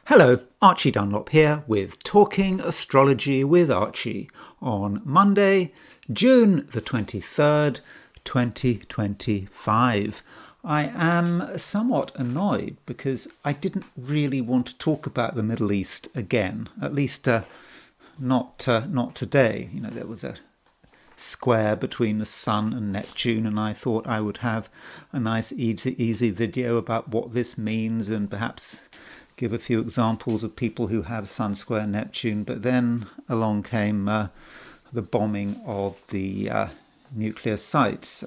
Hello, Archie Dunlop here with Talking Astrology with Archie on Monday, June the 23rd, 2025. I am somewhat annoyed because I didn't really want to talk about the Middle East again, at least not today. You know, there was a square between the Sun and Neptune, and I thought I would have a nice easy video about what this means and perhaps give a few examples of people who have Sun square Neptune. But then along came the bombing of the nuclear sites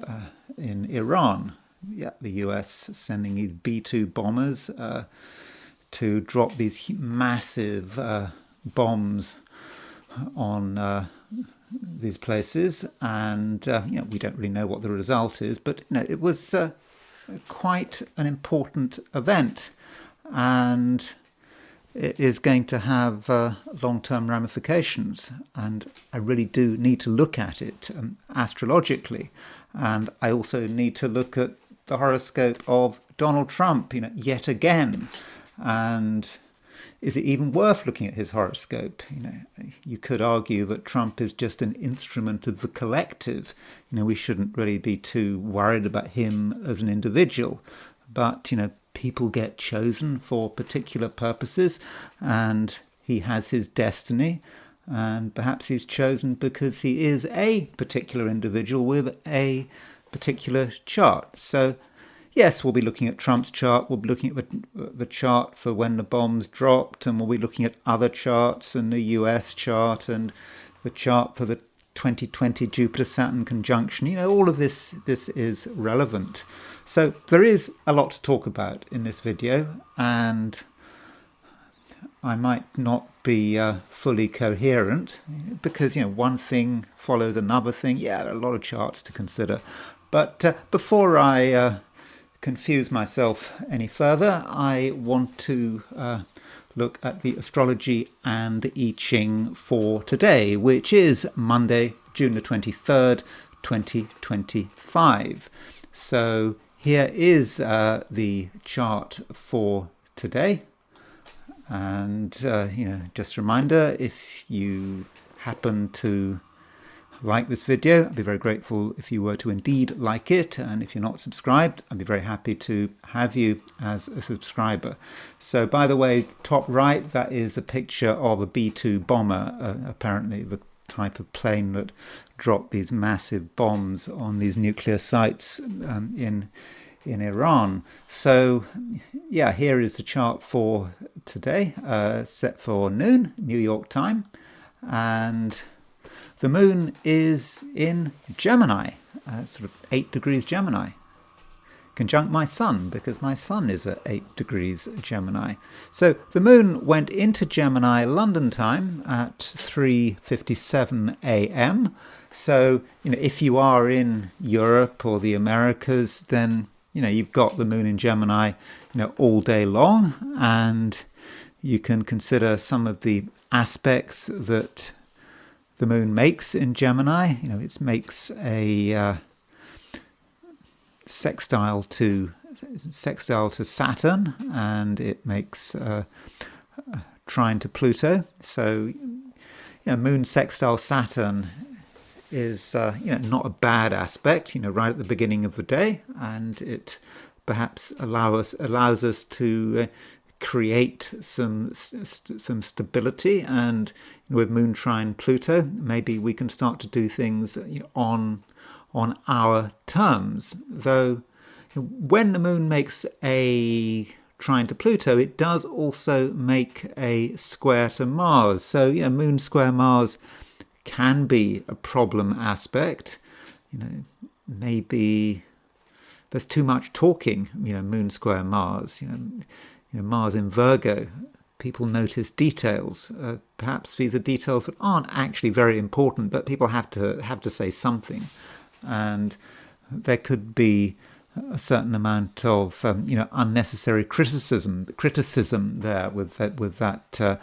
in Iran. Yeah, the US sending these B-2 bombers to drop these massive bombs on these places, and we don't really know what the result is, but it was quite an important event, and it is going to have long-term ramifications, and I really do need to look at it astrologically, and I also need to look at the horoscope of Donald Trump, yet again, and is it even worth looking at his horoscope? You could argue that Trump is just an instrument of the collective. We shouldn't really be too worried about him as an individual, but people get chosen for particular purposes, and he has his destiny, and perhaps he's chosen because he is a particular individual with a particular chart. So yes, we'll be looking at Trump's chart, we'll be looking at the chart for when the bombs dropped, and we'll be looking at other charts and the US chart and the chart for the 2020 Jupiter-Saturn conjunction. All of this is relevant. So there is a lot to talk about in this video, and I might not be fully coherent because, one thing follows another thing. Yeah, there are a lot of charts to consider. But before I confuse myself any further, I want to look at the astrology and the I Ching for today, which is Monday, June the 23rd, 2025. So here is the chart for today. And, just a reminder, if you happen to like this video, I'd be very grateful if you were to indeed like it, and if you're not subscribed, I'd be very happy to have you as a subscriber. So by the way, top right, that is a picture of a B-2 bomber, apparently the type of plane that dropped these massive bombs on these nuclear sites in Iran. So yeah, here is the chart for today, set for noon New York time, and the moon is in Gemini, sort of 8 degrees Gemini, conjunct my sun, because my sun is at 8 degrees Gemini. So the moon went into Gemini London time at 3:57 a.m. So, if you are in Europe or the Americas, then, you've got the moon in Gemini, all day long, and you can consider some of the aspects that the moon makes in Gemini. It makes a sextile to Saturn, and it makes a trine to Pluto. So, moon sextile Saturn is not a bad aspect. Right at the beginning of the day, and it perhaps allows us to create some stability, and with moon trine Pluto, maybe we can start to do things on our terms. Though when the moon makes a trine to Pluto, it does also make a square to Mars. So moon square Mars can be a problem aspect. Maybe there's too much talking. Moon square Mars. Mars in Virgo, people notice details. Perhaps these are details that aren't actually very important, but people have to say something, and there could be a certain amount of unnecessary criticism there with that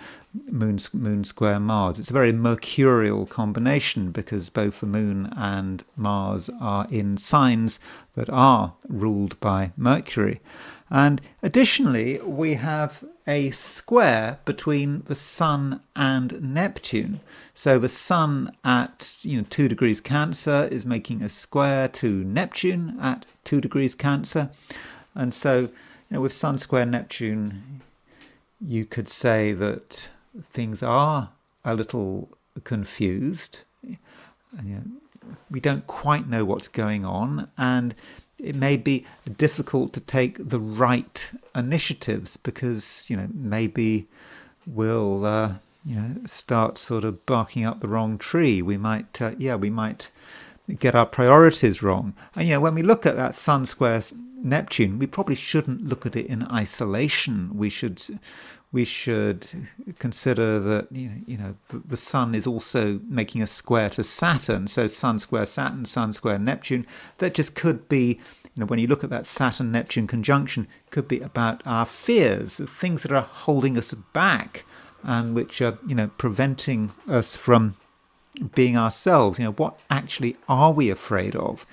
moon square Mars. It's a very mercurial combination because both the moon and Mars are in signs that are ruled by Mercury. And additionally, we have a square between the Sun and Neptune. So the Sun at 2 degrees Cancer is making a square to Neptune at 2 degrees Cancer. And so with Sun square Neptune, you could say that things are a little confused. We don't quite know what's going on, and it may be difficult to take the right initiatives because maybe we'll start sort of barking up the wrong tree. We might get our priorities wrong. And when we look at that Sun square Neptune, we probably shouldn't look at it in isolation. We should consider that the Sun is also making a square to Saturn. So Sun square Saturn, Sun square Neptune. That just could be, when you look at that Saturn-Neptune conjunction, could be about our fears, things that are holding us back and which are preventing us from being ourselves. What actually are we afraid of?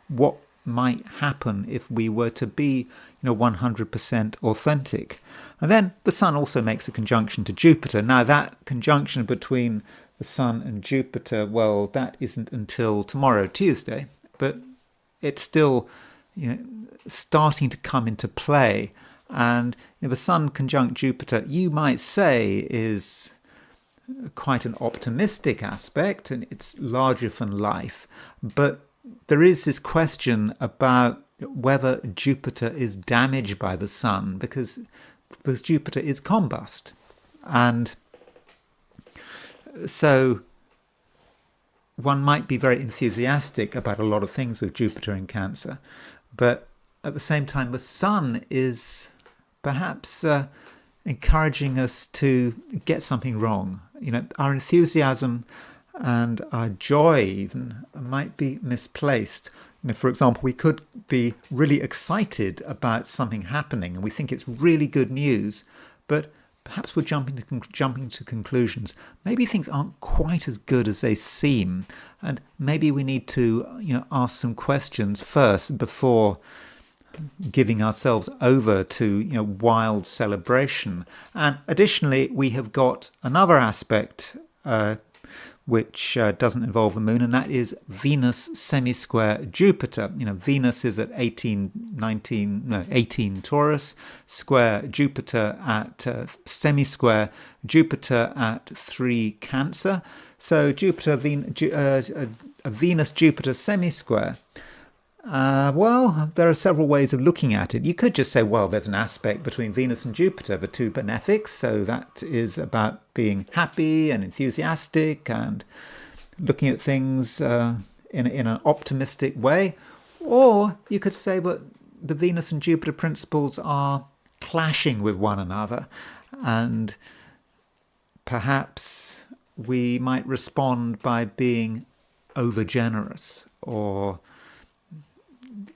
What might happen if we were to be 100% authentic. And then the Sun also makes a conjunction to Jupiter. Now that conjunction between the Sun and Jupiter, well, that isn't until tomorrow, Tuesday, but it's still starting to come into play. And the Sun conjunct Jupiter, you might say, is quite an optimistic aspect, and it's larger than life. But there is this question about whether Jupiter is damaged by the Sun because Jupiter is combust. And so one might be very enthusiastic about a lot of things with Jupiter in Cancer, but at the same time the Sun is perhaps encouraging us to get something wrong. Our enthusiasm and our joy even might be misplaced. For example, we could be really excited about something happening and we think it's really good news, but perhaps we're jumping to conclusions. Maybe things aren't quite as good as they seem, and maybe we need to ask some questions first before giving ourselves over to wild celebration. And additionally, we have got another aspect which doesn't involve the moon, and that is Venus semi-square Jupiter. Venus is at 18 Taurus, square Jupiter at semi-square Jupiter at 3 Cancer. So a Venus-Jupiter semi-square. Well, there are several ways of looking at it. You could just say, well, there's an aspect between Venus and Jupiter, the two benefics, so that is about being happy and enthusiastic and looking at things in an optimistic way. Or you could say that the Venus and Jupiter principles are clashing with one another, and perhaps we might respond by being overgenerous or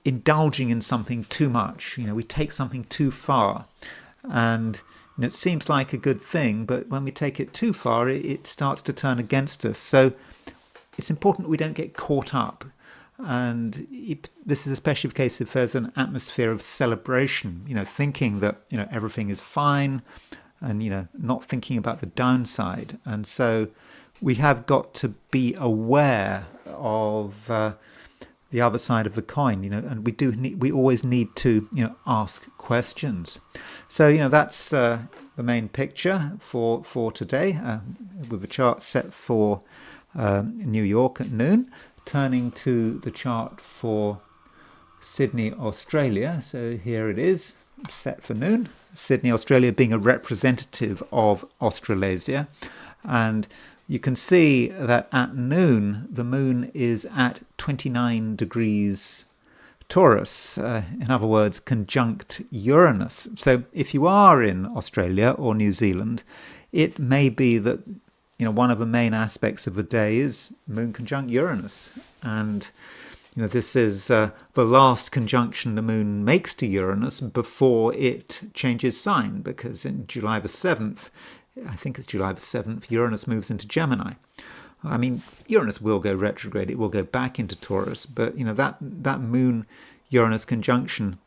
indulging in something too much. We take something too far, and it seems like a good thing, but when we take it too far, it starts to turn against us. So it's important we don't get caught up, and this is especially the case if there's an atmosphere of celebration, thinking that everything is fine, and not thinking about the downside. And so we have got to be aware of the other side of the coin, and we always need to, ask questions. So, that's the main picture for today, with the chart set for New York at noon, turning to the chart for Sydney, Australia. So here it is, set for noon. Sydney, Australia being a representative of Australasia. And you can see that at noon, the moon is at 29 degrees Taurus, in other words, conjunct Uranus. So if you are in Australia or New Zealand, it may be that one of the main aspects of the day is moon conjunct Uranus. And this is the last conjunction the moon makes to Uranus before it changes sign, because in July the 7th, I think it's July the 7th, Uranus moves into Gemini. I mean, Uranus will go retrograde, it will go back into Taurus, but that Moon Uranus conjunction,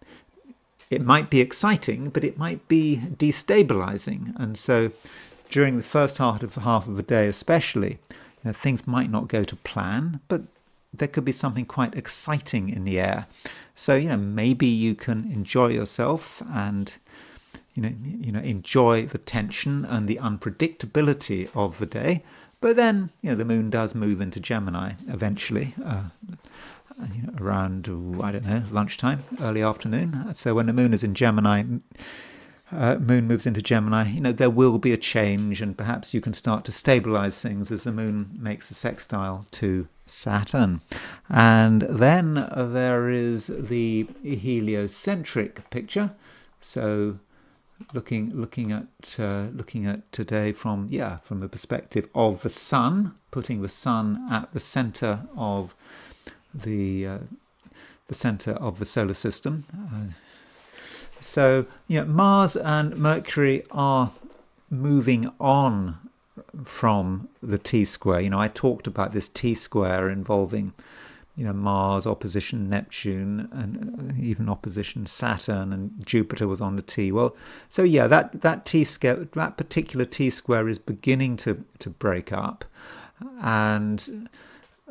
it might be exciting, but it might be destabilizing. And so during the first half of the day especially, things might not go to plan, but there could be something quite exciting in the air. So, maybe you can enjoy yourself and, enjoy the tension and the unpredictability of the day. But then, the moon does move into Gemini eventually, around, I don't know, lunchtime, early afternoon. So when the moon is in Gemini, moon moves into Gemini, there will be a change, and perhaps you can start to stabilize things as the moon makes a sextile to Saturn. And then there is the heliocentric picture. So looking at today from the perspective of the sun, putting the sun at the center of the center of the solar system. So Mars and Mercury are moving on from the T-square. I talked about this T-square involving Mars opposition Neptune and even opposition Saturn, and Jupiter was on the T. Well, so that T-square, that particular T-square is beginning to break up, and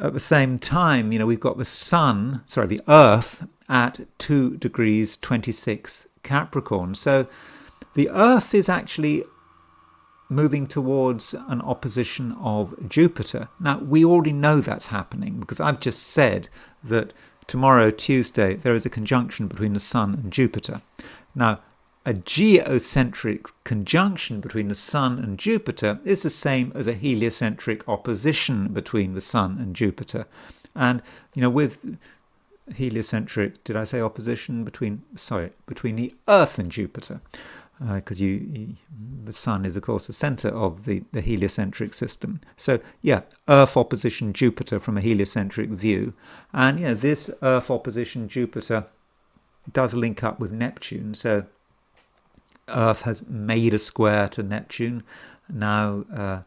at the same time, we've got the Earth at 2 degrees 26 Capricorn. So the Earth is actually moving towards an opposition of Jupiter. Now, we already know that's happening because I've just said that tomorrow, Tuesday, there is a conjunction between the Sun and Jupiter. Now, a geocentric conjunction between the Sun and Jupiter is the same as a heliocentric opposition between the Sun and Jupiter. And, with heliocentric, did I say opposition? Between the Earth and Jupiter. Because the Sun is, of course, the center of the heliocentric system. So, Earth opposition Jupiter from a heliocentric view. And, this Earth opposition Jupiter does link up with Neptune. So, Earth has made a square to Neptune. Now,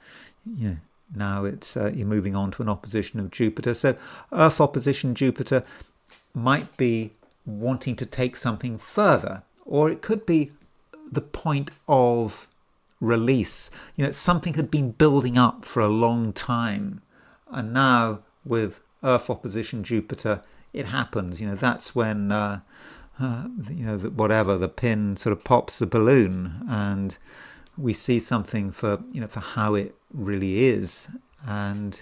now it's you're moving on to an opposition of Jupiter. So, Earth opposition Jupiter might be wanting to take something further, or it could be the point of release. Something had been building up for a long time, and now with Earth opposition Jupiter, it happens. That's when the pin sort of pops the balloon, and we see something for how it really is. And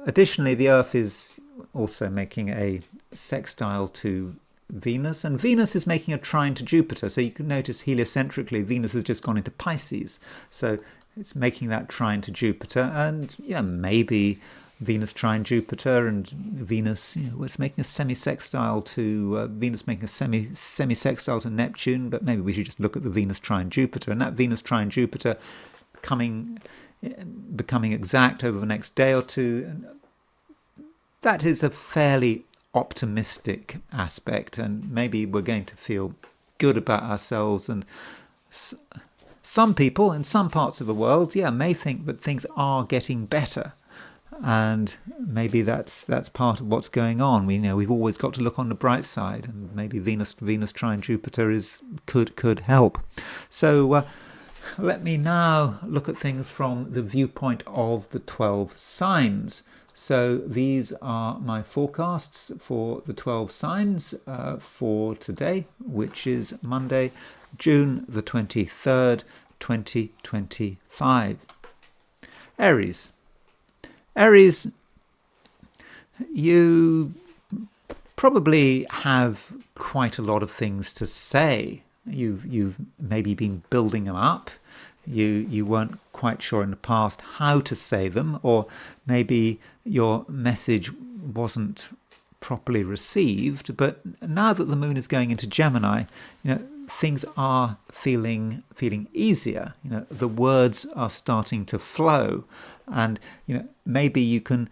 additionally, the Earth is also making a sextile to Venus, and Venus is making a trine to Jupiter. So you can notice heliocentrically Venus has just gone into Pisces, so it's making that trine to Jupiter. And maybe Venus trine Jupiter and Venus, it's making a semi-sextile to Venus, making a semi-sextile to Neptune. But maybe we should just look at the Venus trine Jupiter, and that Venus trine Jupiter becoming exact over the next day or two. And that is a fairly optimistic aspect, and maybe we're going to feel good about ourselves. And some people in some parts of the world may think that things are getting better, and maybe that's part of what's going on. We've always got to look on the bright side, and maybe Venus trine Jupiter could help. So let me now look at things from the viewpoint of the 12 signs. So these are my forecasts for the 12 signs for today, which is Monday, June the 23rd, 2025. Aries. Aries, you probably have quite a lot of things to say. You've maybe been building them up. You weren't quite sure in the past how to say them, or maybe your message wasn't properly received. But now that the moon is going into Gemini, things are feeling easier. The words are starting to flow, and maybe you can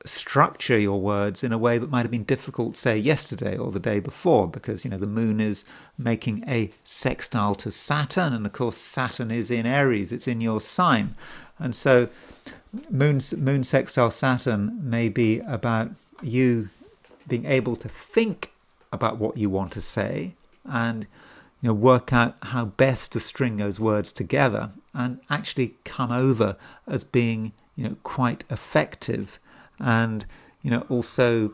structure your words in a way that might have been difficult, say, yesterday or the day before, because, the moon is making a sextile to Saturn, and of course Saturn is in Aries, it's in your sign. And so moon sextile Saturn may be about you being able to think about what you want to say and work out how best to string those words together and actually come over as being quite effective. And also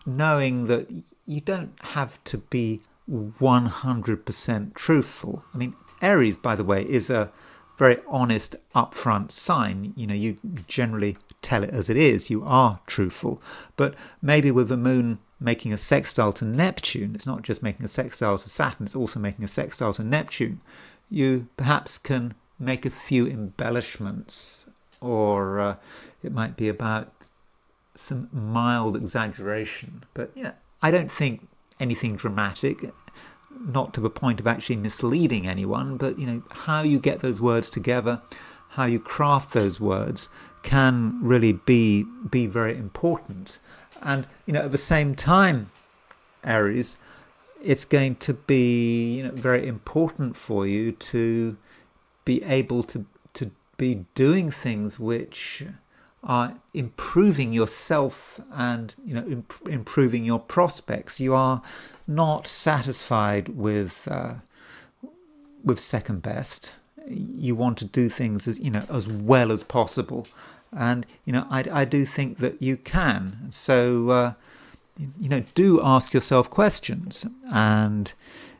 knowing that you don't have to be 100% truthful. I mean, Aries, by the way, is a very honest, upfront sign. You generally tell it as it is. You are truthful. But maybe with the moon making a sextile to Neptune, it's not just making a sextile to Saturn, it's also making a sextile to Neptune. You perhaps can make a few embellishments, or it might be about some mild exaggeration. But I don't think anything dramatic, not to the point of actually misleading anyone, but how you get those words together, how you craft those words can really be very important. And at the same time, Aries, it's going to be very important for you to be able to be doing things which are improving yourself and improving your prospects. You are not satisfied with second best. You want to do things as well as possible, and I do think that you can. So do ask yourself questions, and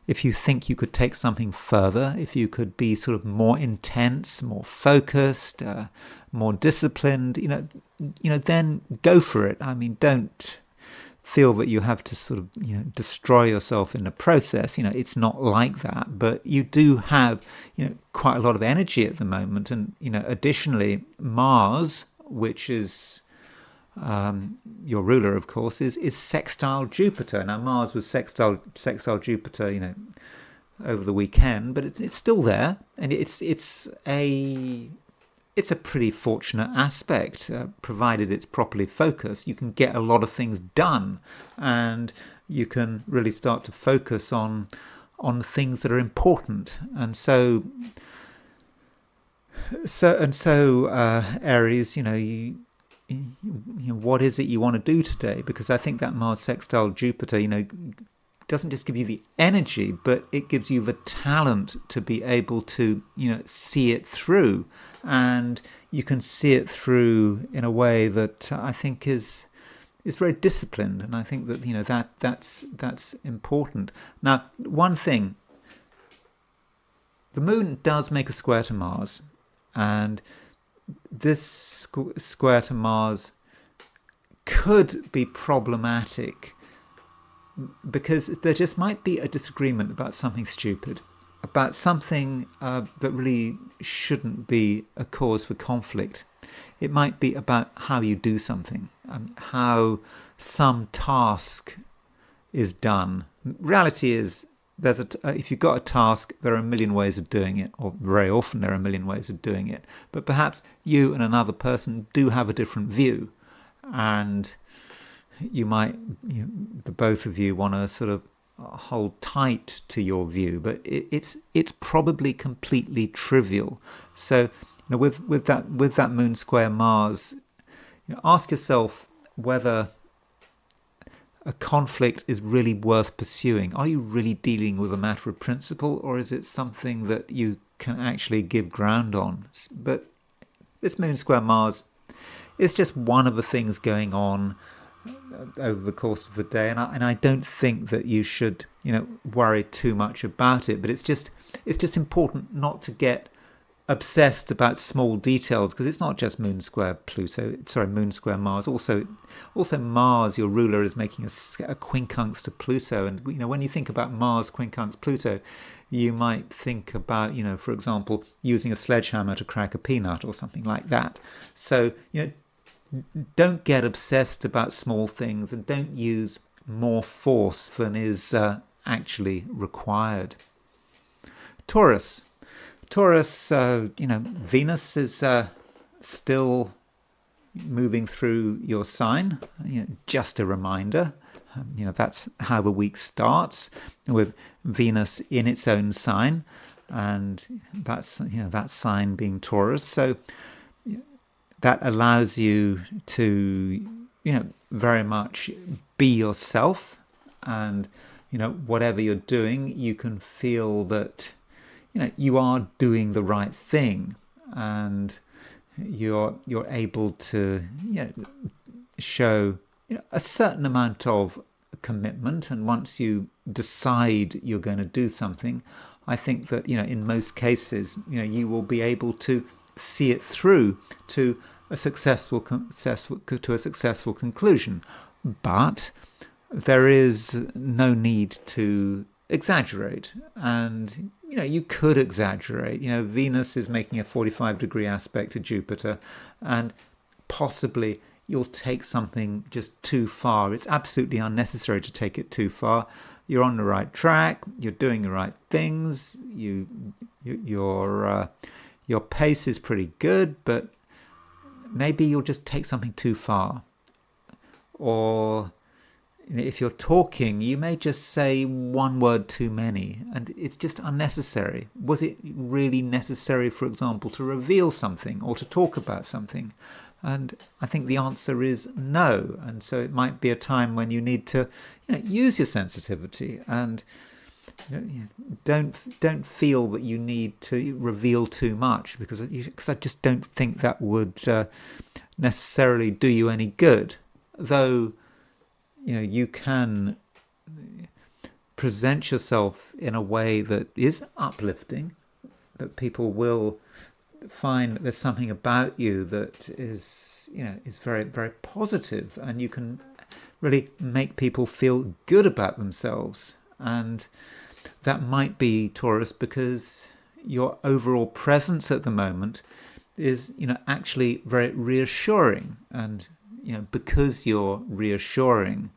if you think you could take something further, if you could be sort of more intense, more focused, more disciplined, then go for it. I mean, don't feel that you have to sort of destroy yourself in the process. It's not like that, but you do have quite a lot of energy at the moment, and additionally Mars, which is your ruler, of course, is sextile Jupiter. Now, Mars was sextile Jupiter, over the weekend, but it's still there, and it's a pretty fortunate aspect, provided it's properly focused. You can get a lot of things done, and you can really start to focus on things that are important. And so Aries, what is it you want to do today? Because I think that Mars sextile Jupiter, doesn't just give you the energy, but it gives you the talent to be able to, see it through. And you can see it through in a way that I think is very disciplined. And I think that, that's important. Now, one thing, the moon does make a square to Mars, and this square to Mars could be problematic because there just might be a disagreement about something stupid, about something that really shouldn't be a cause for conflict. It might be about how you do something, how some task is done. Reality is, if you've got a task, there are a million ways of doing it, or very often there are a million ways of doing it. But perhaps you and another person do have a different view, and you might, the both of you want to sort of hold tight to your view, but it's probably completely trivial. So with that moon square Mars, ask yourself whether a conflict is really worth pursuing. Are you really dealing with a matter of principle, or is it something that you can actually give ground on? But this moon square Mars is just one of the things going on over the course of the day, and I don't think that you should worry too much about it. But it's just important not to get obsessed about small details, because it's not just moon square Mars. Also Mars, your ruler, is making a quincunx to Pluto, and when you think about Mars quincunx Pluto, you might think about for example, using a sledgehammer to crack a peanut or something like that. So don't get obsessed about small things, and don't use more force than is actually required. Taurus, Venus is still moving through your sign. Just a reminder. That's how the week starts, with Venus in its own sign, and that's that sign being Taurus. So that allows you to very much be yourself, and whatever you're doing, you can feel that you are doing the right thing, and you're able to show a certain amount of commitment. And once you decide you're going to do something, I think that in most cases you will be able to see it through to a successful conclusion. But there is no need to exaggerate, and you could exaggerate. Venus is making a 45-degree aspect to Jupiter, and possibly you'll take something just too far. It's absolutely unnecessary to take it too far. You're on the right track. You're doing the right things. Your pace is pretty good, but maybe you'll just take something too far. Or if you're talking, you may just say one word too many, and it's just unnecessary. Was it really necessary, for example, to reveal something or to talk about something? And I think the answer is no. And so it might be a time when you need to use your sensitivity, and don't feel that you need to reveal too much, because I just don't think that would necessarily do you any good. Though you can present yourself in a way that is uplifting, that people will find that there's something about you that is very, very positive, and you can really make people feel good about themselves. And that might be, Taurus, because your overall presence at the moment is actually very reassuring. And because you're reassuring,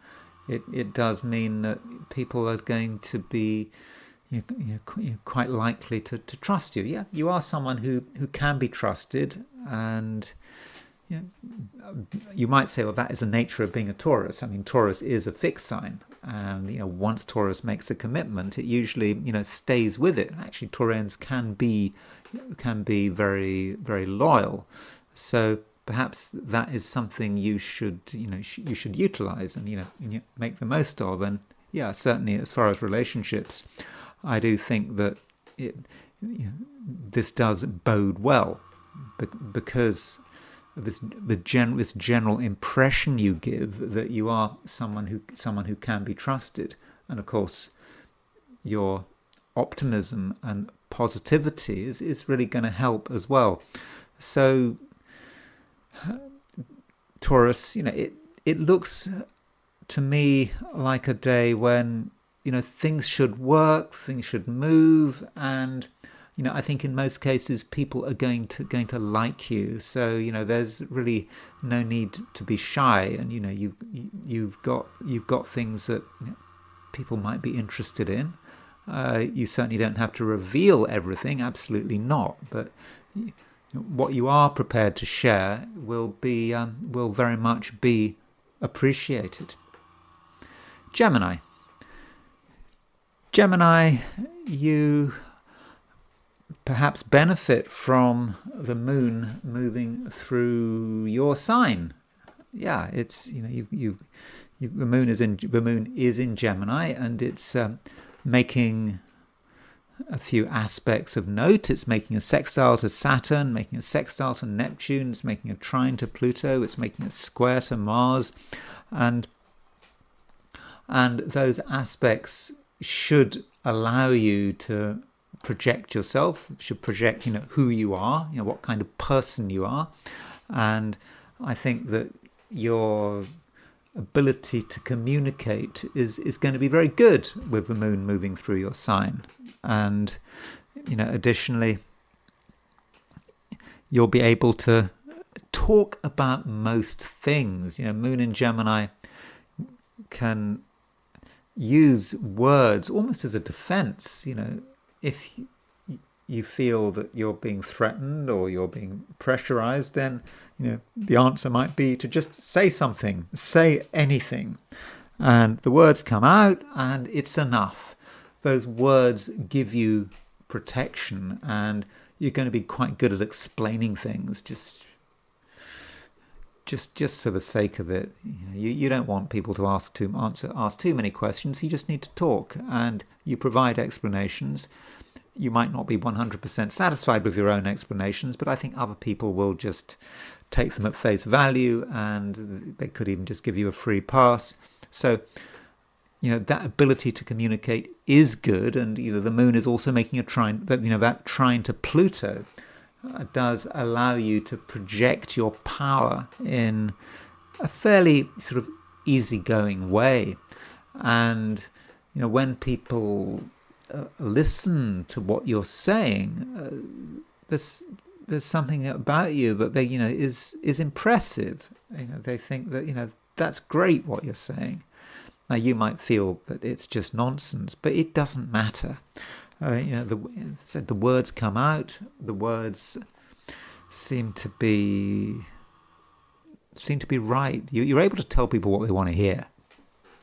it does mean that people are going to be quite likely to trust you. Yeah, you are someone who can be trusted, and you might say, well, that is the nature of being a Taurus. I mean, Taurus is a fixed sign, and once Taurus makes a commitment, it usually stays with it. Actually, Taurians can be very, very loyal. So perhaps that is something you should utilize and make the most of. And yeah, certainly as far as relationships, I do think that this does bode well, because this general impression you give that you are someone who can be trusted. And of course, your optimism and positivity is really going to help as well. So Taurus, it looks to me like a day when things should work, things should move, and I think in most cases people are going to like you. So there's really no need to be shy, and you've got things that people might be interested in. You certainly don't have to reveal everything, absolutely not. But what you are prepared to share will very much be appreciated. Gemini, you perhaps benefit from the moon moving through your sign. Yeah, it's the moon is in Gemini, and it's making a few aspects of note. It's making a sextile to Saturn, making a sextile to Neptune, it's making a trine to Pluto, it's making a square to Mars, and those aspects should allow you to project yourself, should project who you are, what kind of person you are. And I think that your ability to communicate is going to be very good with the moon moving through your sign. And additionally, you'll be able to talk about most things. Moon in Gemini can use words almost as a defense. If you feel that you're being threatened or you're being pressurized, then the answer might be to just say something, say anything, and the words come out, and it's enough. Those words give you protection, and you're going to be quite good at explaining things just for the sake of it. You don't want people to ask too many questions. You just need to talk, and you provide explanations. You might not be 100% satisfied with your own explanations, but I think other people will just take them at face value, and they could even just give you a free pass. So, that ability to communicate is good, and the moon is also making a trine, but that trine to Pluto does allow you to project your power in a fairly sort of easygoing way. And when people listen to what you're saying, there's something about you that they is impressive. They think that that's great what you're saying. Now you might feel that it's just nonsense, but it doesn't matter. The words come out. The words seem to be right. You're able to tell people what they want to hear,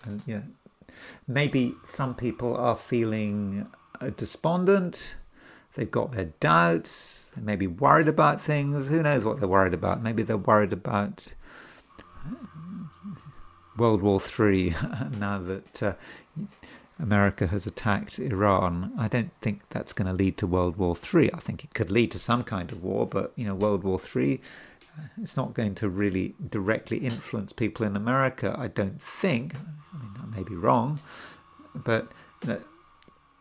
and maybe some people are feeling despondent. They've got their doubts. They may be worried about things. Who knows what they're worried about? Maybe they're worried about World War III now that America has attacked Iran. I don't think that's going to lead to World War III. I think it could lead to some kind of war, but World War III, it's not going to really directly influence people in America, I don't think. I mean, I may be wrong, but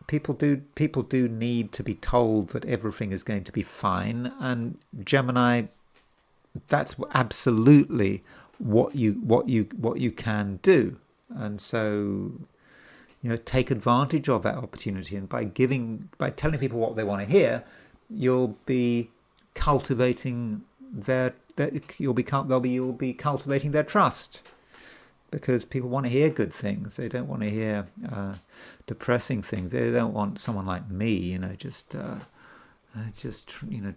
people do need to be told that everything is going to be fine. And Gemini, that's absolutely what you can do. And so take advantage of that opportunity, and by telling people what they want to hear, you'll be cultivating you'll be cultivating their trust, because people want to hear good things. They don't want to hear depressing things. They don't want someone like me, just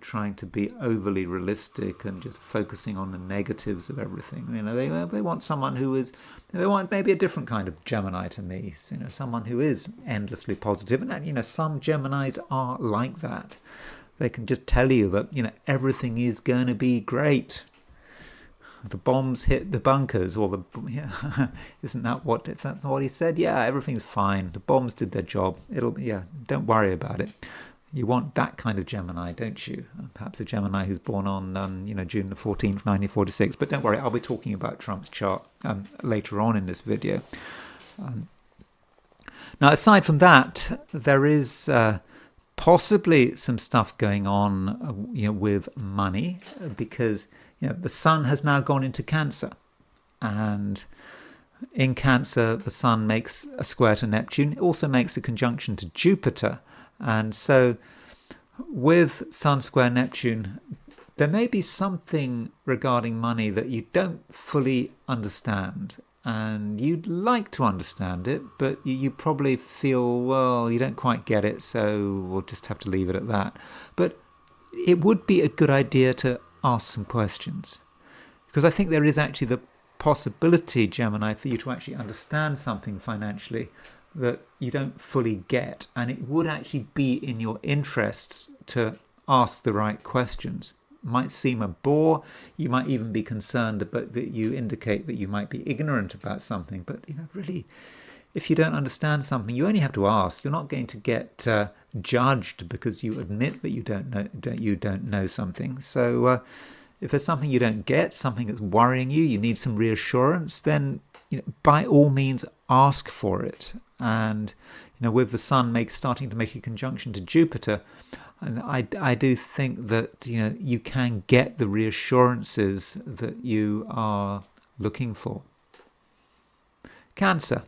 trying to be overly realistic and just focusing on the negatives of everything. They want someone they want maybe a different kind of Gemini to me. Someone who is endlessly positive. And some Geminis are like that. They can just tell you that everything is going to be great. The bombs hit the bunkers, or isn't that what he said? Yeah, everything's fine. The bombs did their job. Don't worry about it. You want that kind of Gemini, don't you? Perhaps a Gemini who's born on, June the 14th, 1946. But don't worry, I'll be talking about Trump's chart later on in this video. Now, aside from that, there is possibly some stuff going on, with money, because the Sun has now gone into Cancer, and in Cancer, the Sun makes a square to Neptune. It also makes a conjunction to Jupiter. And so with Sun square Neptune, there may be something regarding money that you don't fully understand, and you'd like to understand it, but you probably feel, well, you don't quite get it, so we'll just have to leave it at that. But it would be a good idea to ask some questions, because I think there is actually the possibility, Gemini, for you to actually understand something financially that you don't fully get, and it would actually be in your interests to ask the right questions. It might seem a bore. You might even be concerned about that you indicate that you might be ignorant about something, but really, if you don't understand something, you only have to ask. You're not going to get judged because you admit that you don't know something. So if there's something you don't get, something that's worrying you, you need some reassurance, then by all means ask for it. And with the Sun starting to make a conjunction to Jupiter, and I do think that you can get the reassurances that you are looking for. Cancer,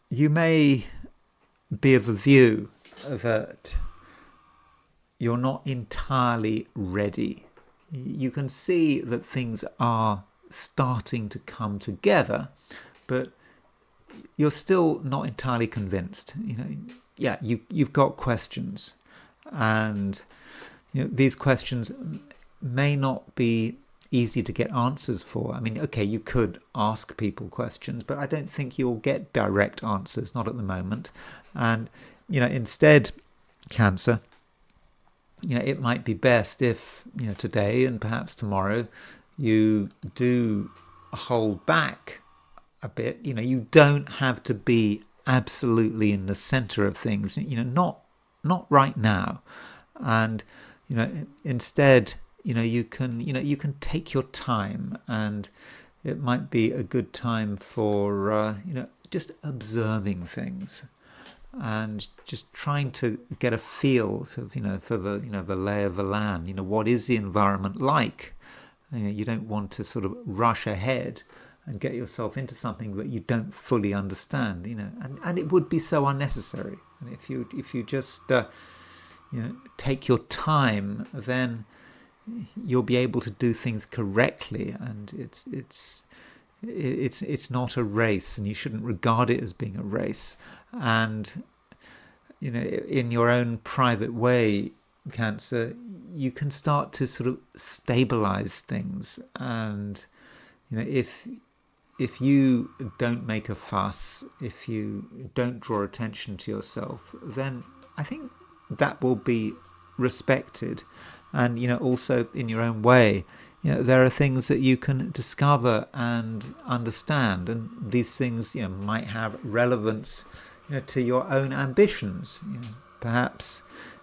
you may be of a view that you're not entirely ready. You can see that things are starting to come together, but you're still not entirely convinced. Yeah, you've got questions, and these questions may not be easy to get answers for. I mean, okay, you could ask people questions, but I don't think you'll get direct answers, not at the moment. And instead, Cancer, it might be best if today and perhaps tomorrow you do hold back a bit. You don't have to be absolutely in the center of things. Not right now. And instead, you can take your time, and it might be a good time for just observing things and just trying to get a feel for the lay of the land. What is the environment like? You don't want to sort of rush ahead and get yourself into something that you don't fully understand. And it would be so unnecessary. And if you just take your time, then you'll be able to do things correctly, and it's not a race, and you shouldn't regard it as being a race. And in your own private way, Cancer, you can start to sort of stabilize things. And if you don't make a fuss, if you don't draw attention to yourself, then I think that will be respected. And also in your own way, there are things that you can discover and understand, and these things might have relevance to your own ambitions. Perhaps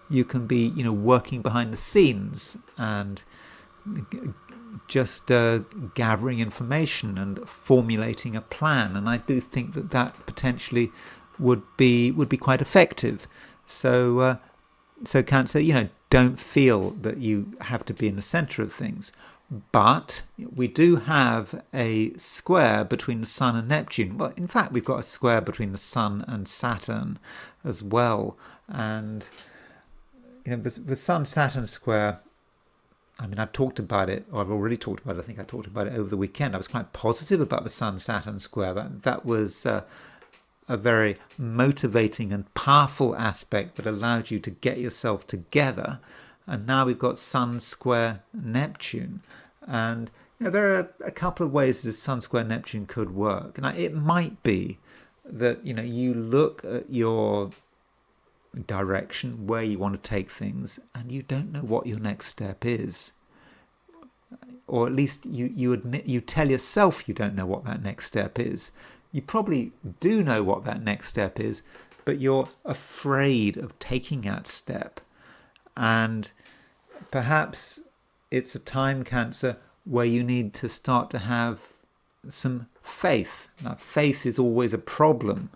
you can be working behind the scenes and just gathering information and formulating a plan, and I do think that potentially would be quite effective. So Cancer, don't feel that you have to be in the center of things. But we do have a square between the Sun and Neptune. Well, in fact, we've got a square between the Sun and Saturn as well. And the Sun-Saturn square, I mean, I've talked about it, or I've already talked about it. I think I talked about it over the weekend. I was quite positive about the Sun-Saturn square. That was a very motivating and powerful aspect that allowed you to get yourself together. And now we've got Sun square Neptune. And there are a couple of ways that Sun square Neptune could work. Now, it might be that you look at your direction, where you want to take things, and you don't know what your next step is. Or at least you admit, you tell yourself you don't know what that next step is. You probably do know what that next step is, but you're afraid of taking that step. And perhaps it's a time, Cancer, where you need to start to have some faith. Now, faith is always a problem.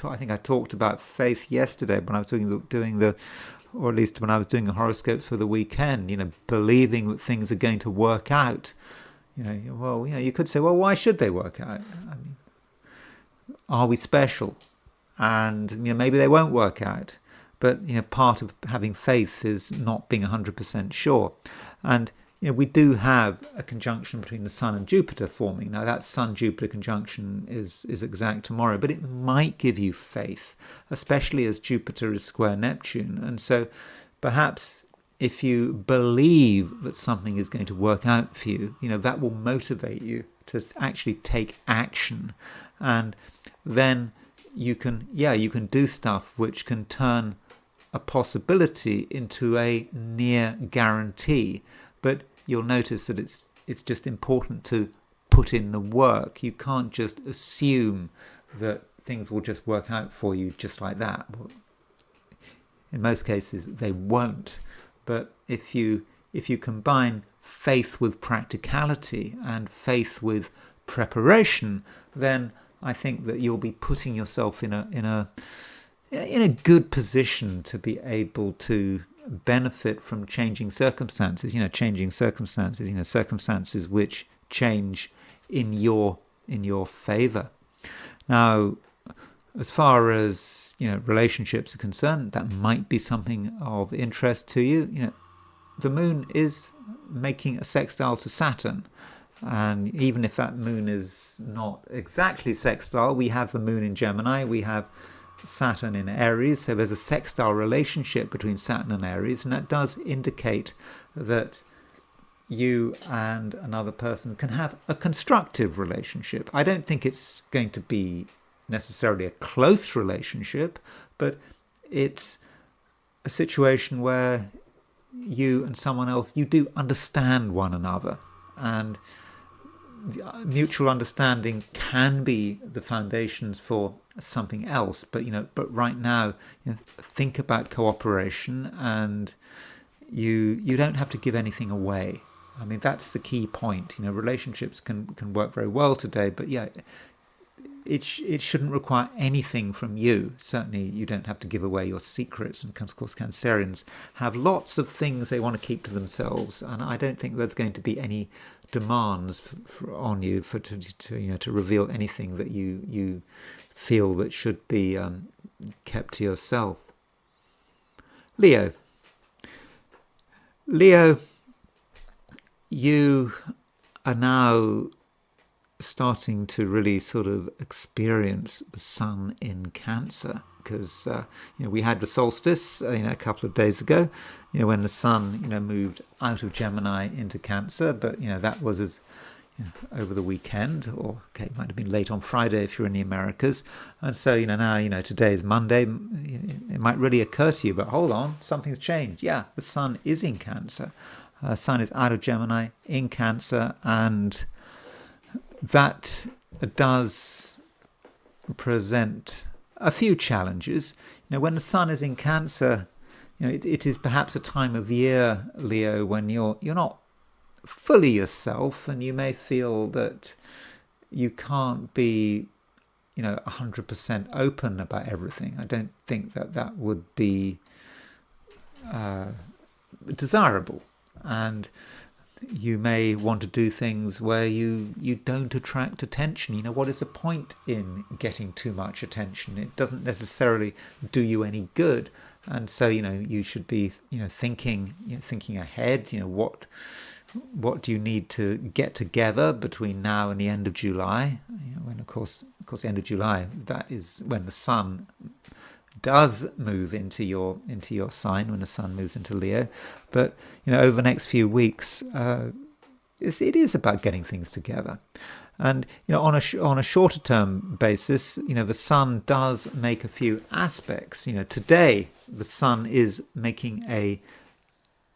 I think I talked about faith yesterday when I was or at least when I was doing the horoscopes for the weekend. Believing that things are going to work out. You could say, well, why should they work out? I mean, are we special? And maybe they won't work out. But part of having faith is not being 100% sure. And we do have a conjunction between the Sun and Jupiter forming. Now, that Sun-Jupiter conjunction is exact tomorrow, but it might give you faith, especially as Jupiter is square Neptune. And so perhaps if you believe that something is going to work out for you, that will motivate you to actually take action. And then you can do stuff which can turn a possibility into a near guarantee. But you'll notice that it's just important to put in the work. You can't just assume that things will just work out for you just like that. Well, in most cases, they won't. But if you combine faith with practicality and faith with preparation, then I think that you'll be putting yourself in a good position to be able to benefit from changing circumstances. Circumstances which change in your favor. Now, as far as relationships are concerned, that might be something of interest to you. The moon is making a sextile to Saturn, And even if that moon is not exactly sextile, we have the moon in Gemini, we have Saturn in Aries, so there's a sextile relationship between Saturn and Aries, and that does indicate that you and another person can have a constructive relationship. I don't think it's going to be necessarily a close relationship, but it's a situation where you and someone else, you do understand one another, and mutual understanding can be the foundations for something else. But but right now, think about cooperation, and you don't have to give anything away. I mean, that's the key point. Relationships can work very well today, but it shouldn't require anything from you. Certainly, you don't have to give away your secrets. And of course, Cancerians have lots of things they want to keep to themselves, and I don't think there's going to be any demands on you to reveal anything that you feel that should be kept to yourself. Leo, you are now starting to really sort of experience the sun in Cancer, because we had the solstice a couple of days ago, when the sun moved out of Gemini into Cancer, but that was over the weekend, or it might have been late on Friday if you're in the Americas. And so now today is Monday. It might really occur to you, but hold on, something's changed. Yeah, the sun is in Cancer. Sun is out of Gemini in Cancer, and that does present a few challenges. When the sun is in Cancer, it is perhaps a time of year, Leo, when you're not fully yourself, and you may feel that you can't be 100% open about everything. I don't think that would be desirable, and you may want to do things where you don't attract attention. What is the point in getting too much attention? It doesn't necessarily do you any good. And so you should be thinking ahead. What do you need to get together between now and the end of July? When of course the end of July, that is when the sun does move into your sign, when the sun moves into Leo. But over the next few weeks, it is about getting things together. And on a shorter term basis, the sun does make a few aspects. Today the sun is making a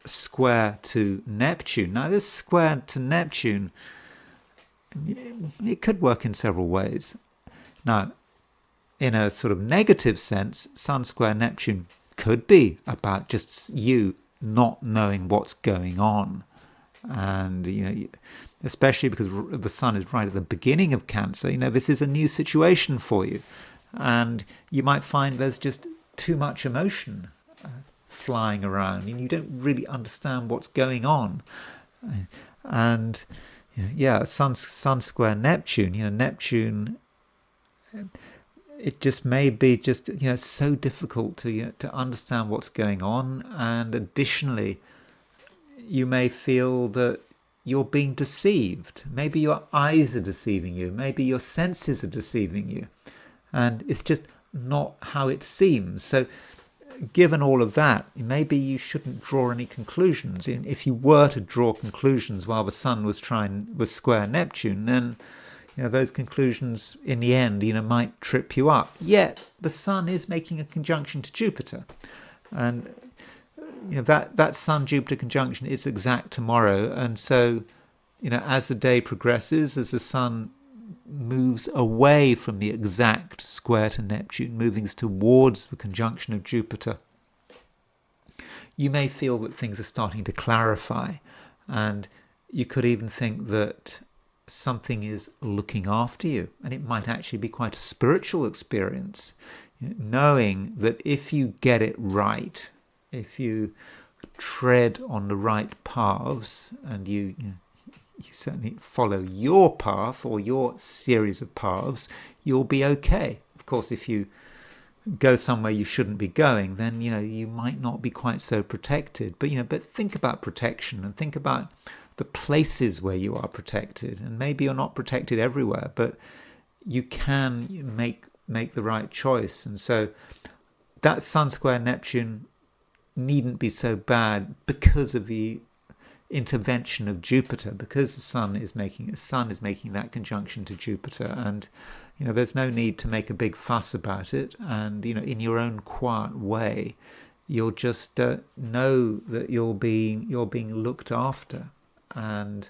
square to Neptune. Now this square to Neptune, it could work in several ways. Now, in a sort of negative sense, Sun square Neptune could be about just you not knowing what's going on. And, especially because the Sun is right at the beginning of Cancer, this is a new situation for you. And you might find there's just too much emotion flying around, and you don't really understand what's going on. And, Sun square Neptune, Neptune... it just may be just so difficult to understand what's going on, and additionally you may feel that you're being deceived. Maybe your eyes are deceiving you, maybe your senses are deceiving you, and it's just not how it seems. So given all of that, maybe you shouldn't draw any conclusions. If you were to draw conclusions while the sun was square Neptune, then those conclusions in the end, might trip you up. Yet the sun is making a conjunction to Jupiter, and that Sun-Jupiter conjunction is exact tomorrow. And so, as the day progresses, as the sun moves away from the exact square to Neptune, moving towards the conjunction of Jupiter, you may feel that things are starting to clarify, and you could even think that something is looking after you, and it might actually be quite a spiritual experience, knowing that if you get it right, if you tread on the right paths, and you certainly follow your path or your series of paths, you'll be okay. Of course, if you go somewhere you shouldn't be going, then you might not be quite so protected. But but think about protection, and think about the places where you are protected. And maybe you're not protected everywhere, but you can make the right choice. And so that Sun square Neptune needn't be so bad because of the intervention of Jupiter, because the Sun is making that conjunction to Jupiter, and there's no need to make a big fuss about it. And in your own quiet way, you'll just know that you're being looked after. And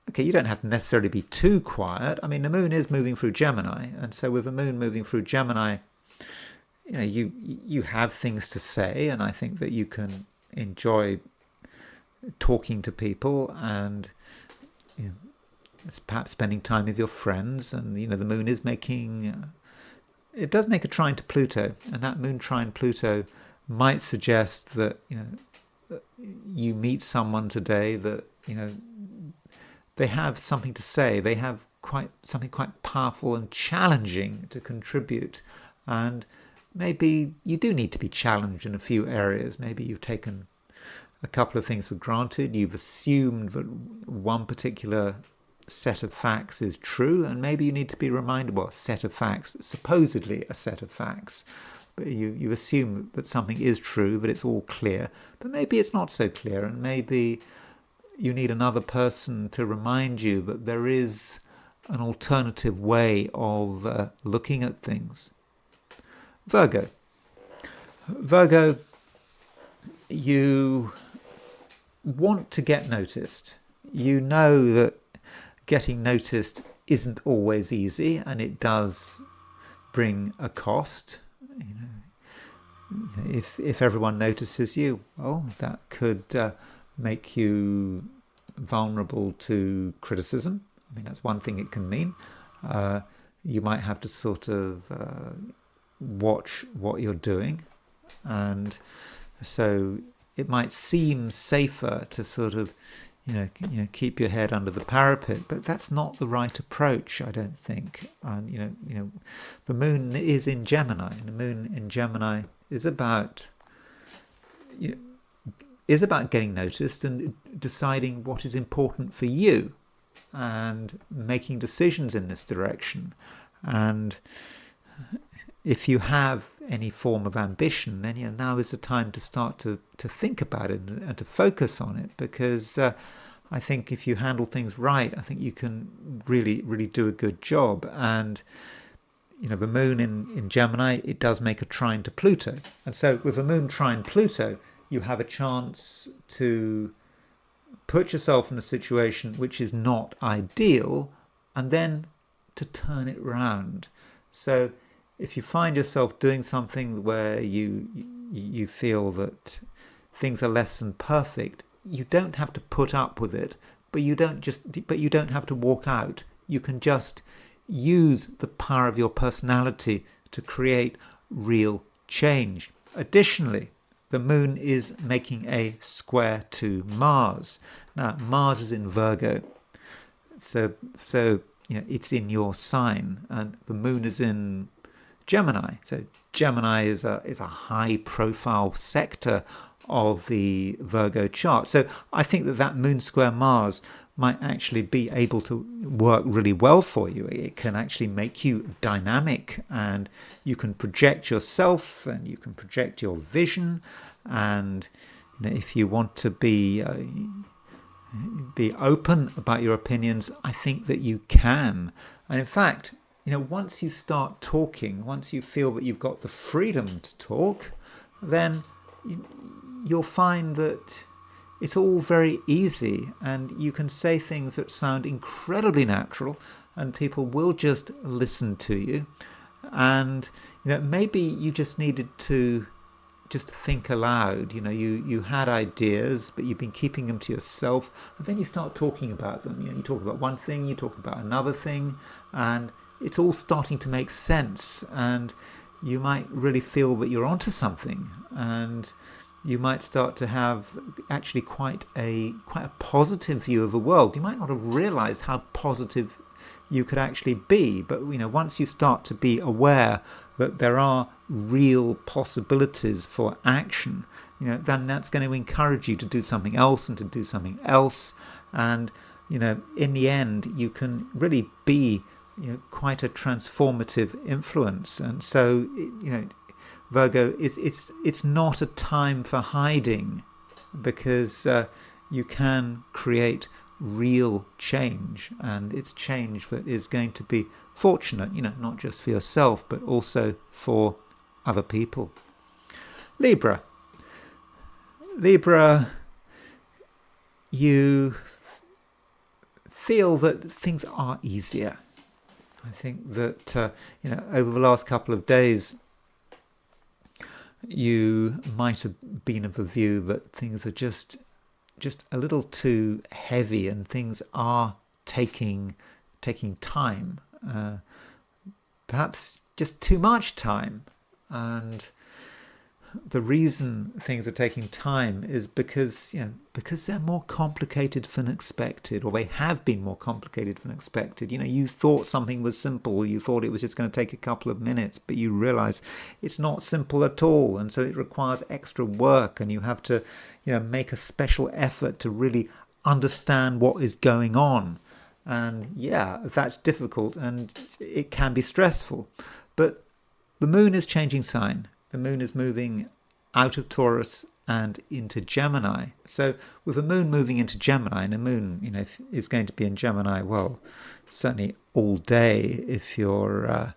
okay, you don't have to necessarily be too quiet. I mean, the moon is moving through Gemini, and so with the moon moving through Gemini, you have things to say, and I think that you can enjoy talking to people, and perhaps spending time with your friends. And the moon is making it does make a trine to Pluto, and that moon trine Pluto might suggest that you meet someone today that they have something to say, they have something quite powerful and challenging to contribute. And maybe you do need to be challenged in a few areas. Maybe you've taken a couple of things for granted. You've assumed that one particular set of facts is true, and maybe you need to be reminded, well, set of facts, supposedly a set of facts, but you assume that something is true, but it's all clear, but maybe it's not so clear, and maybe you need another person to remind you that there is an alternative way of looking at things. Virgo, you want to get noticed. You know that getting noticed isn't always easy, and it does bring a cost. If everyone notices you, well, that could make you vulnerable to criticism. I mean, that's one thing it can mean. You might have to sort of watch what you're doing, and so it might seem safer to sort of keep your head under the parapet, but that's not the right approach, I don't think. And the moon is in Gemini, and the moon in Gemini is about getting noticed and deciding what is important for you, and making decisions in this direction. And if you have any form of ambition, then now is the time to start to think about it and to focus on it, because I think if you handle things right, I think you can really, really do a good job. And the moon in Gemini, it does make a trine to Pluto, and so with a moon trine Pluto, you have a chance to put yourself in a situation which is not ideal, and then to turn it round. So if you find yourself doing something where you feel that things are less than perfect, you don't have to put up with it, but you don't have to walk out. You can just use the power of your personality to create real change. Additionally, the moon is making a square to Mars. Now, Mars is in Virgo, so it's in your sign, and the moon is in Gemini. So Gemini is a high-profile sector of the Virgo chart. So I think that moon square Mars might actually be able to work really well for you. It can actually make you dynamic, and you can project yourself, and you can project your vision. And if you want to be open about your opinions, I think that you can. And in fact, once you start talking, once you feel that you've got the freedom to talk, then you'll find that it's all very easy, and you can say things that sound incredibly natural, and people will just listen to you. And maybe you just needed to just think aloud. You had ideas, but you've been keeping them to yourself, and then you start talking about them. You talk about one thing, you talk about another thing, and it's all starting to make sense, and you might really feel that you're onto something, and you might start to have actually quite a positive view of the world. You might not have realized how positive you could actually be, but once you start to be aware that there are real possibilities for action, then that's going to encourage you to do something else and to do something else. And, in the end, you can really be, quite a transformative influence. And so, Virgo, it's not a time for hiding, because you can create real change, and it's change that is going to be fortunate, not just for yourself, but also for other people. Libra, you feel that things are easier. I think that, over the last couple of days, you might have been of a view that things are just a little too heavy, and things are taking time, perhaps just too much time. And the reason things are taking time is because they're more complicated than expected, or they have been more complicated than expected. You thought something was simple, you thought it was just going to take a couple of minutes, but you realize it's not simple at all, and so it requires extra work, and you have to make a special effort to really understand what is going on. And that's difficult, and it can be stressful. But the moon is changing sign. The moon is moving out of Taurus and into Gemini. So with the moon moving into Gemini, and the moon, is going to be in Gemini, well, certainly all day if you're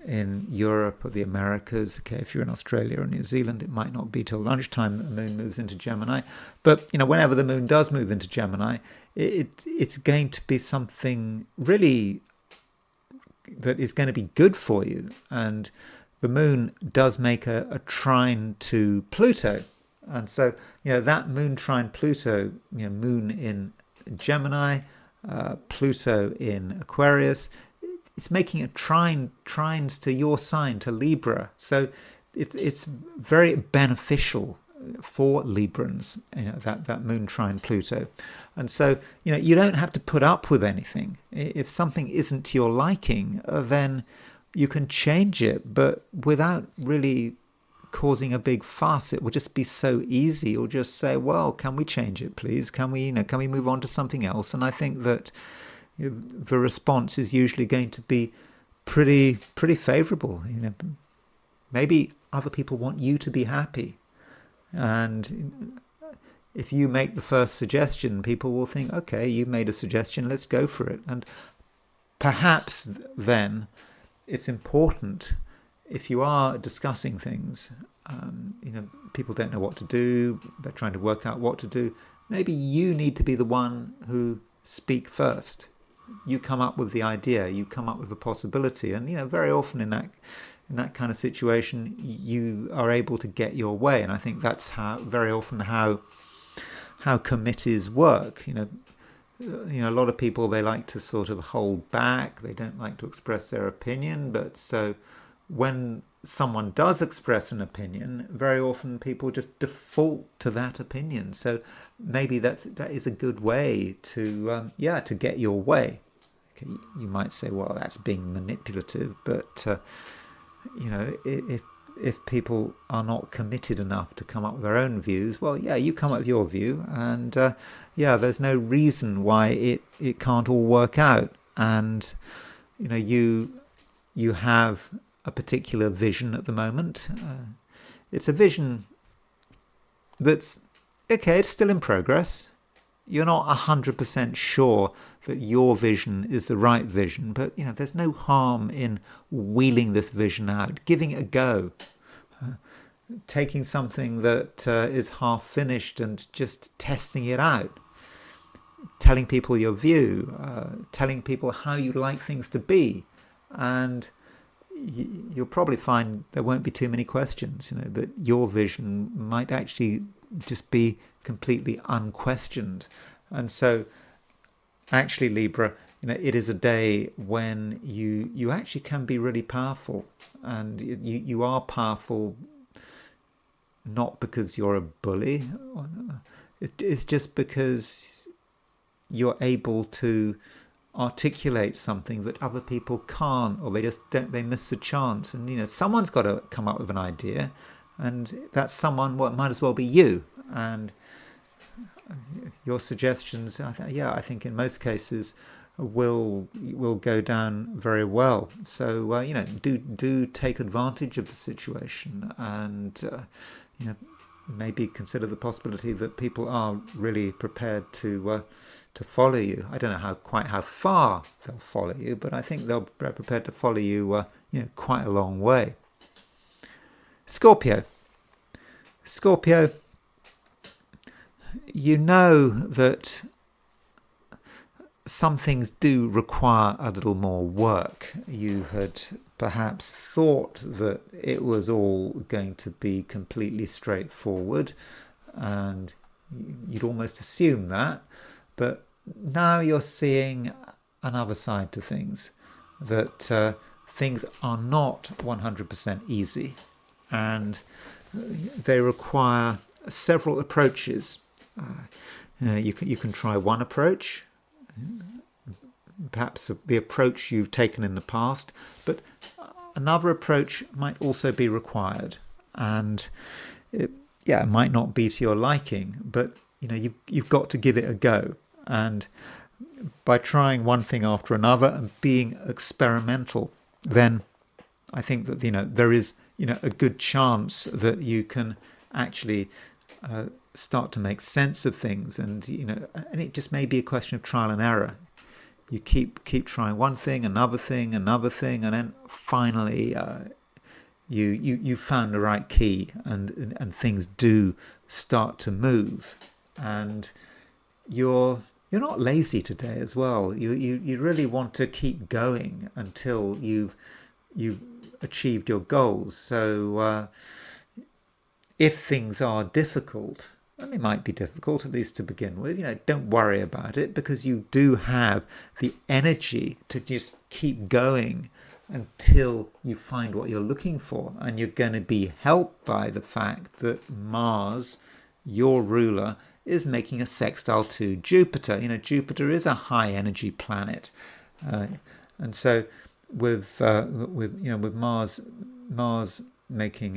in Europe or the Americas. Okay, if you're in Australia or New Zealand, it might not be till lunchtime that the moon moves into Gemini. But, whenever the moon does move into Gemini, it's going to be something really that is going to be good for you. And the moon does make a trine to Pluto. And so, that moon trine Pluto, moon in Gemini, Pluto in Aquarius, it's making a trines to your sign, to Libra. So it's very beneficial for Librans, that moon trine Pluto. And so, you don't have to put up with anything. If something isn't to your liking, then you can change it, but without really causing a big fuss. It will just be so easy. You'll just say, well, can we change it, please? Can we move on to something else? And I think that the response is usually going to be pretty favorable. Maybe other people want you to be happy, and if you make the first suggestion, people will think, okay, you made a suggestion, let's go for it. And perhaps then it's important, if you are discussing things, people don't know what to do, they're trying to work out what to do, maybe you need to be the one who speak first. You come up with the idea, you come up with a possibility, and very often in that kind of situation, you are able to get your way. And I think that's very often how committees work. A lot of people, they like to sort of hold back, they don't like to express their opinion, but so when someone does express an opinion, very often people just default to that opinion. So maybe that is a good way to get your way. Okay, you might say, well, that's being manipulative, but if people are not committed enough to come up with their own views, well, you come up with your view, and there's no reason why it can't all work out. And you have a particular vision at the moment. It's a vision that's okay, it's still in progress. You're not 100% sure that your vision is the right vision, but there's no harm in wheeling this vision out, giving it a go, taking something that is half finished and just testing it out, telling people your view, telling people how you'd like things to be, and you'll probably find there won't be too many questions, that your vision might actually just be completely unquestioned. And so actually, Libra, it is a day when you actually can be really powerful, and you are powerful not because you're a bully. It's just because you're able to articulate something that other people can't, or they just don't, they miss the chance. And someone's got to come up with an idea, and that someone might as well be you. And your suggestions, I think in most cases will go down very well. So do take advantage of the situation, and maybe consider the possibility that people are really prepared to follow you. I don't know quite how far they'll follow you, but I think they'll be prepared to follow you quite a long way. Scorpio. Scorpio, you know that some things do require a little more work. You had perhaps thought that it was all going to be completely straightforward, and you'd almost assume that, but now you're seeing another side to things, that things are not 100% easy, and they require several approaches. You can try one approach, perhaps the approach you've taken in the past, but another approach might also be required, and it might not be to your liking, but you've got to give it a go. And by trying one thing after another and being experimental, then I think that there is a good chance that you can actually start to make sense of things, and it just may be a question of trial and error. You keep trying one thing, another thing, and then finally you found the right key, and things do start to move. And you're not lazy today as well. You really want to keep going until you've achieved your goals. So if things are difficult, and they might be difficult, at least to begin with, don't worry about it, because you do have the energy to just keep going until you find what you're looking for. And you're going to be helped by the fact that Mars, your ruler, is making a sextile to Jupiter. Jupiter is a high energy planet, and so with Mars making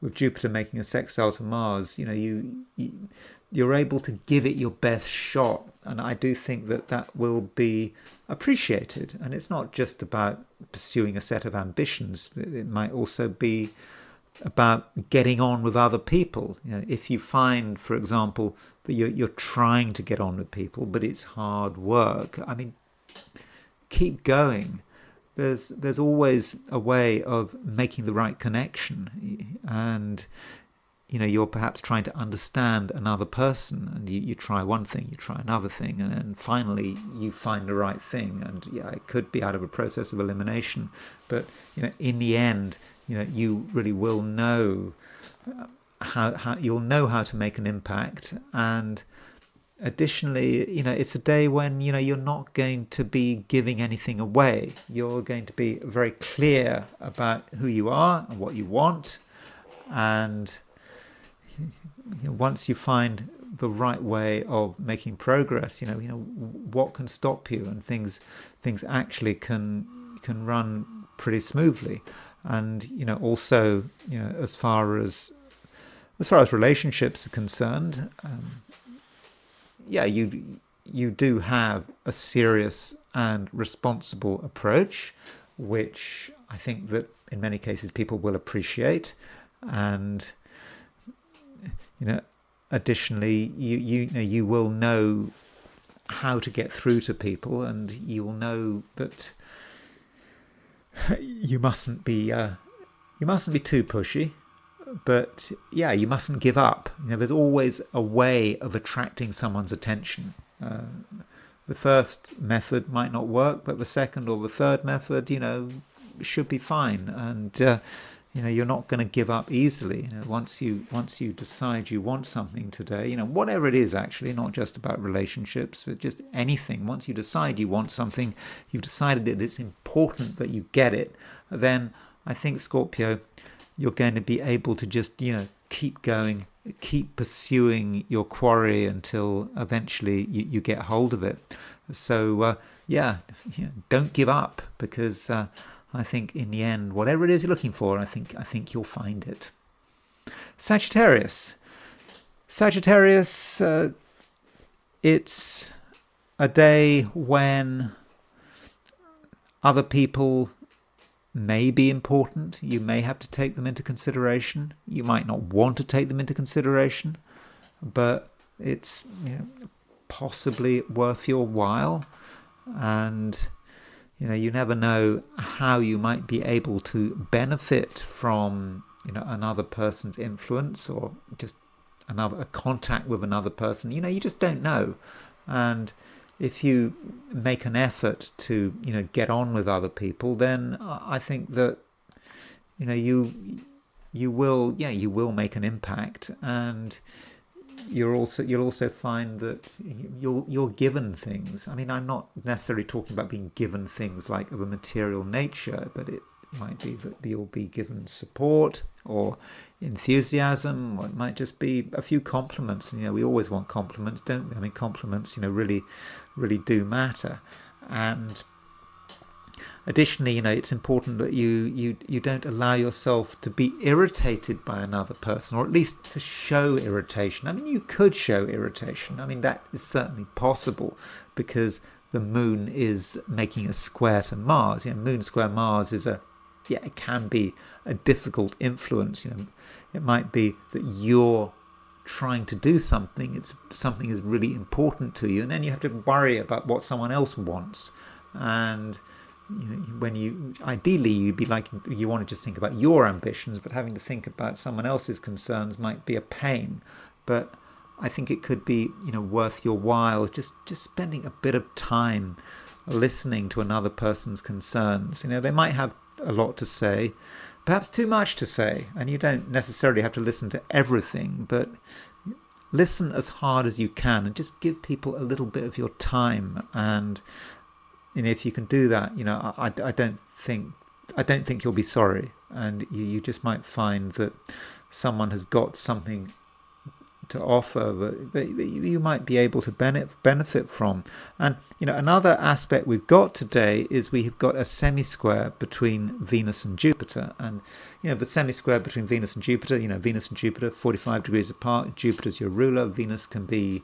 with Jupiter making a sextile to Mars, you're able to give it your best shot, and I do think that will be appreciated. And it's not just about pursuing a set of ambitions; it might also be about getting on with other people. If you find, for example, that you're trying to get on with people, but it's hard work, keep going. There's always a way of making the right connection, and you're perhaps trying to understand another person, and you try one thing, you try another thing, and then finally you find the right thing. And it could be out of a process of elimination, but in the end, you really will know how you'll know how to make an impact. And additionally, it's a day when you're not going to be giving anything away. You're going to be very clear about who you are and what you want, and once you find the right way of making progress, what can stop you, and things actually can run pretty smoothly. And also, as far as relationships are concerned, you do have a serious and responsible approach, which I think that in many cases people will appreciate. And additionally, you will know how to get through to people, and you will know that you mustn't be too pushy, but you mustn't give up. There's always a way of attracting someone's attention. The first method might not work, but the second or the third method, should be fine. And you're not going to give up easily. Once you decide you want something today, whatever it is, actually, not just about relationships, but just anything. Once you decide you want something, you've decided that it's important that you get it, then I think, Scorpio, you're going to be able to just, keep going, keep pursuing your quarry until eventually you get hold of it. So, don't give up, because I think in the end, whatever it is you're looking for, I think you'll find it. Sagittarius. Sagittarius, it's a day when other people may be important. You may have to take them into consideration. You might not want to take them into consideration, but it's possibly worth your while. And you never know how you might be able to benefit from another person's influence, or just a contact with another person. You just don't know. And if you make an effort to get on with other people, then I think that you will make an impact. And you'll also find that you're given things. I mean, I'm not necessarily talking about being given things like of a material nature, but it might be that you'll be given support or enthusiasm, or it might just be a few compliments. We always want compliments, don't we? I mean, compliments really do matter. And additionally, it's important that you don't allow yourself to be irritated by another person, or at least to show irritation. I mean, you could show irritation. I mean, that is certainly possible, because the moon is making a square to Mars. Moon square Mars is it can be a difficult influence. It might be that you're trying to do something, something is really important to you, and then you have to worry about what someone else wants. And when ideally you'd be like, you want to just think about your ambitions, but having to think about someone else's concerns might be a pain. But I think it could be worth your while just spending a bit of time listening to another person's concerns. They might have a lot to say, perhaps too much to say, and you don't necessarily have to listen to everything, but listen as hard as you can and just give people a little bit of your time. And if you can do that, I don't think you'll be sorry, and you just might find that someone has got something to offer that you might be able to benefit from. And another aspect we've got today is we have got a semi-square between Venus and Jupiter. And the semi-square between Venus and Jupiter, Venus and Jupiter 45 degrees apart. Jupiter's your ruler. Venus can be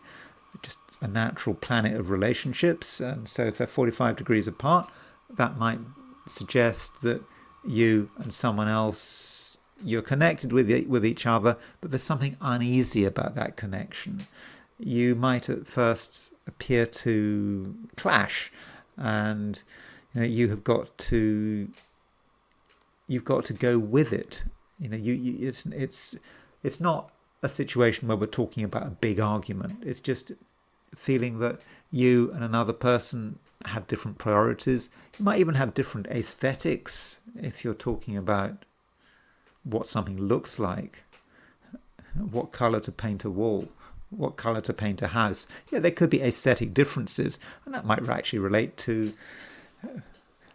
just a natural planet of relationships, and so if they're 45 degrees apart, that might suggest that you and someone else, you're connected with each other, but there's something uneasy about that connection. You might at first appear to clash, and you've got to go with it. It's not a situation where we're talking about a big argument. It's just feeling that you and another person have different priorities. You might even have different aesthetics if you're talking about what something looks like, what color to paint a wall, what color to paint a house. There could be aesthetic differences, and that might actually relate to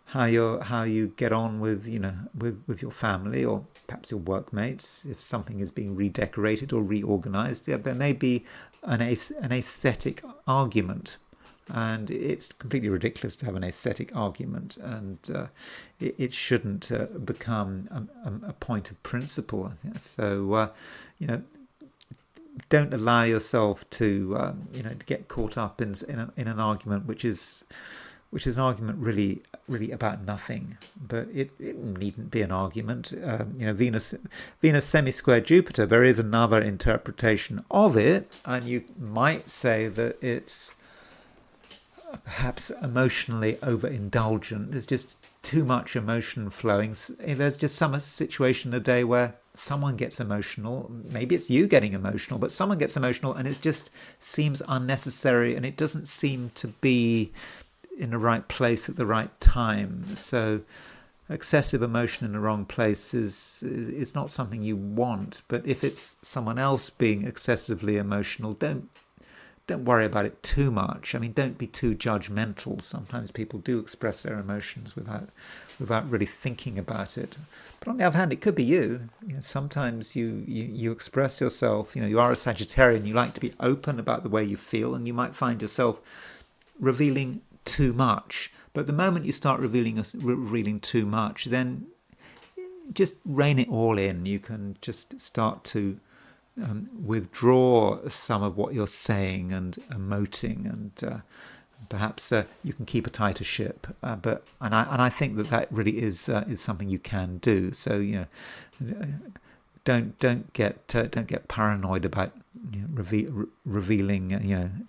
how you get on with with your family, or perhaps your workmates. If something is being redecorated or reorganized, there may be an aesthetic argument. And it's completely ridiculous to have an aesthetic argument, and it shouldn't become a point of principle. So, don't allow yourself to get caught up in an argument which is an argument really about nothing. But it needn't be an argument. Venus semi-square Jupiter, there is another interpretation of it, and you might say that it's perhaps emotionally overindulgent. There's just too much emotion flowing. There's just some situation a day where someone gets emotional. Maybe it's you getting emotional, but someone gets emotional, and it just seems unnecessary, and it doesn't seem to be in the right place at the right time. So excessive emotion in the wrong place is not something you want. But if it's someone else being excessively emotional, don't worry about it too much. I mean, don't be too judgmental. Sometimes people do express their emotions without really thinking about it. But on the other hand, it could be you. Sometimes you express yourself. You are a Sagittarian. You like to be open about the way you feel, and you might find yourself revealing too much. But the moment you start revealing too much, then just rein it all in. You can just start to withdraw some of what you're saying and emoting, and perhaps you can keep a tighter ship. But I think that really is something you can do. So don't get paranoid about revealing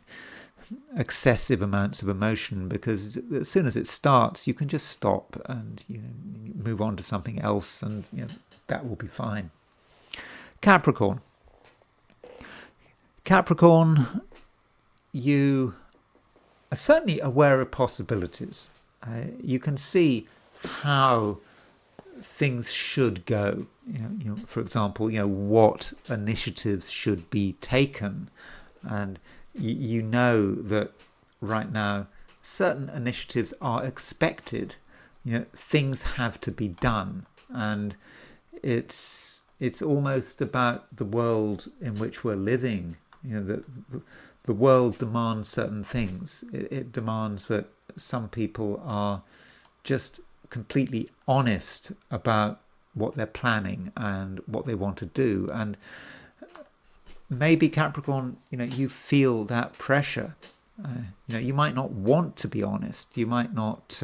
excessive amounts of emotion, because as soon as it starts, you can just stop and move on to something else, and that will be fine. Capricorn, you are certainly aware of possibilities. You can see how things should go. For example, what initiatives should be taken, and you know that right now certain initiatives are expected. Things have to be done, and it's almost about the world in which we're living. The world demands certain things. It demands that some people are just completely honest about what they're planning and what they want to do. And maybe Capricorn, you feel that pressure. You might not want to be honest. You might not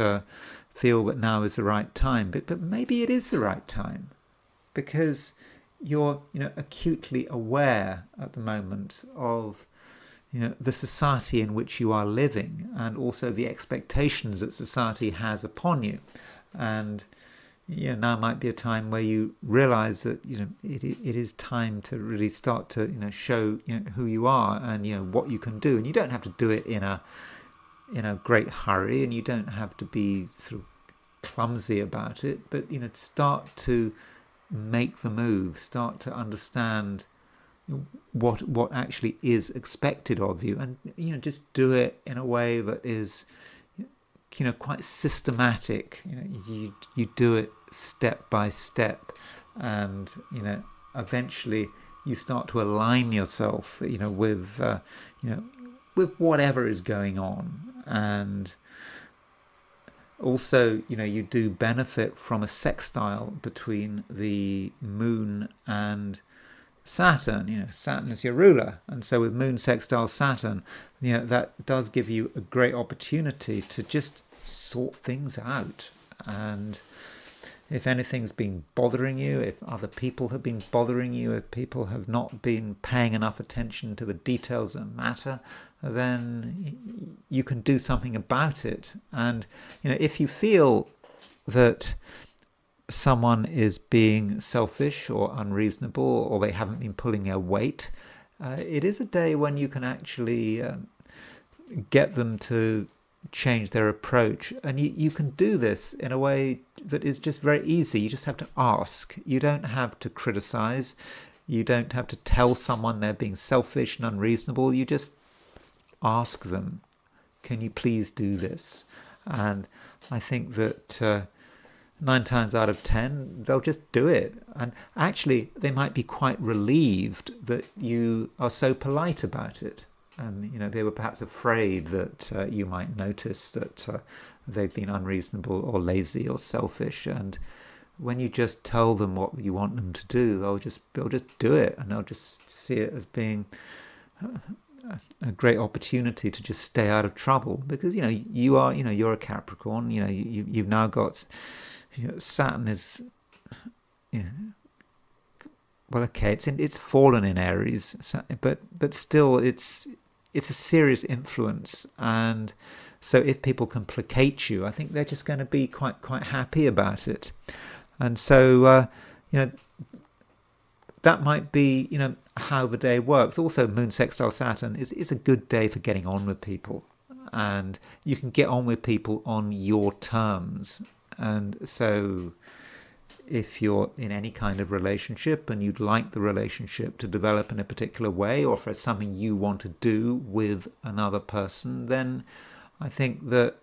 feel that now is the right time, but maybe it is the right time, because you're acutely aware at the moment of the society in which you are living, and also the expectations that society has upon you. And now might be a time where you realize that it is time to really start to show who you are and what you can do. And you don't have to do it in a great hurry, and you don't have to be sort of clumsy about it, but start to make the move, start to understand what actually is expected of you, and just do it in a way that is quite systematic. You do it step by step, and eventually you start to align yourself with whatever is going on. And also you do benefit from a sextile between the moon and Saturn. Saturn is your ruler, and so with moon sextile Saturn, that does give you a great opportunity to just sort things out. And if anything's been bothering you, if other people have been bothering you, if people have not been paying enough attention to the details that matter, then you can do something about it. And if you feel that someone is being selfish or unreasonable, or they haven't been pulling their weight, it is a day when you can actually get them to change their approach. And you can do this in a way that is just very easy. You just have to ask. You don't have to criticize. You don't have to tell someone they're being selfish and unreasonable. You just ask them, can you please do this? And I think that 9 times out of 10, they'll just do it. And actually, they might be quite relieved that you are so polite about it. They were perhaps afraid that you might notice that they've been unreasonable or lazy or selfish. And when you just tell them what you want them to do, they'll just do it, and they'll just see it as being a great opportunity to just stay out of trouble. Because you're a Capricorn. You've now got Saturn is. Well, okay, it's fallen in Aries, but still it's a serious influence. And so if people can placate you, I think they're just going to be quite happy about it. And so that might be how the day works. Also, moon sextile Saturn is a good day for getting on with people, and you can get on with people on your terms. And so if you're in any kind of relationship and you'd like the relationship to develop in a particular way, or if there's something you want to do with another person, then I think that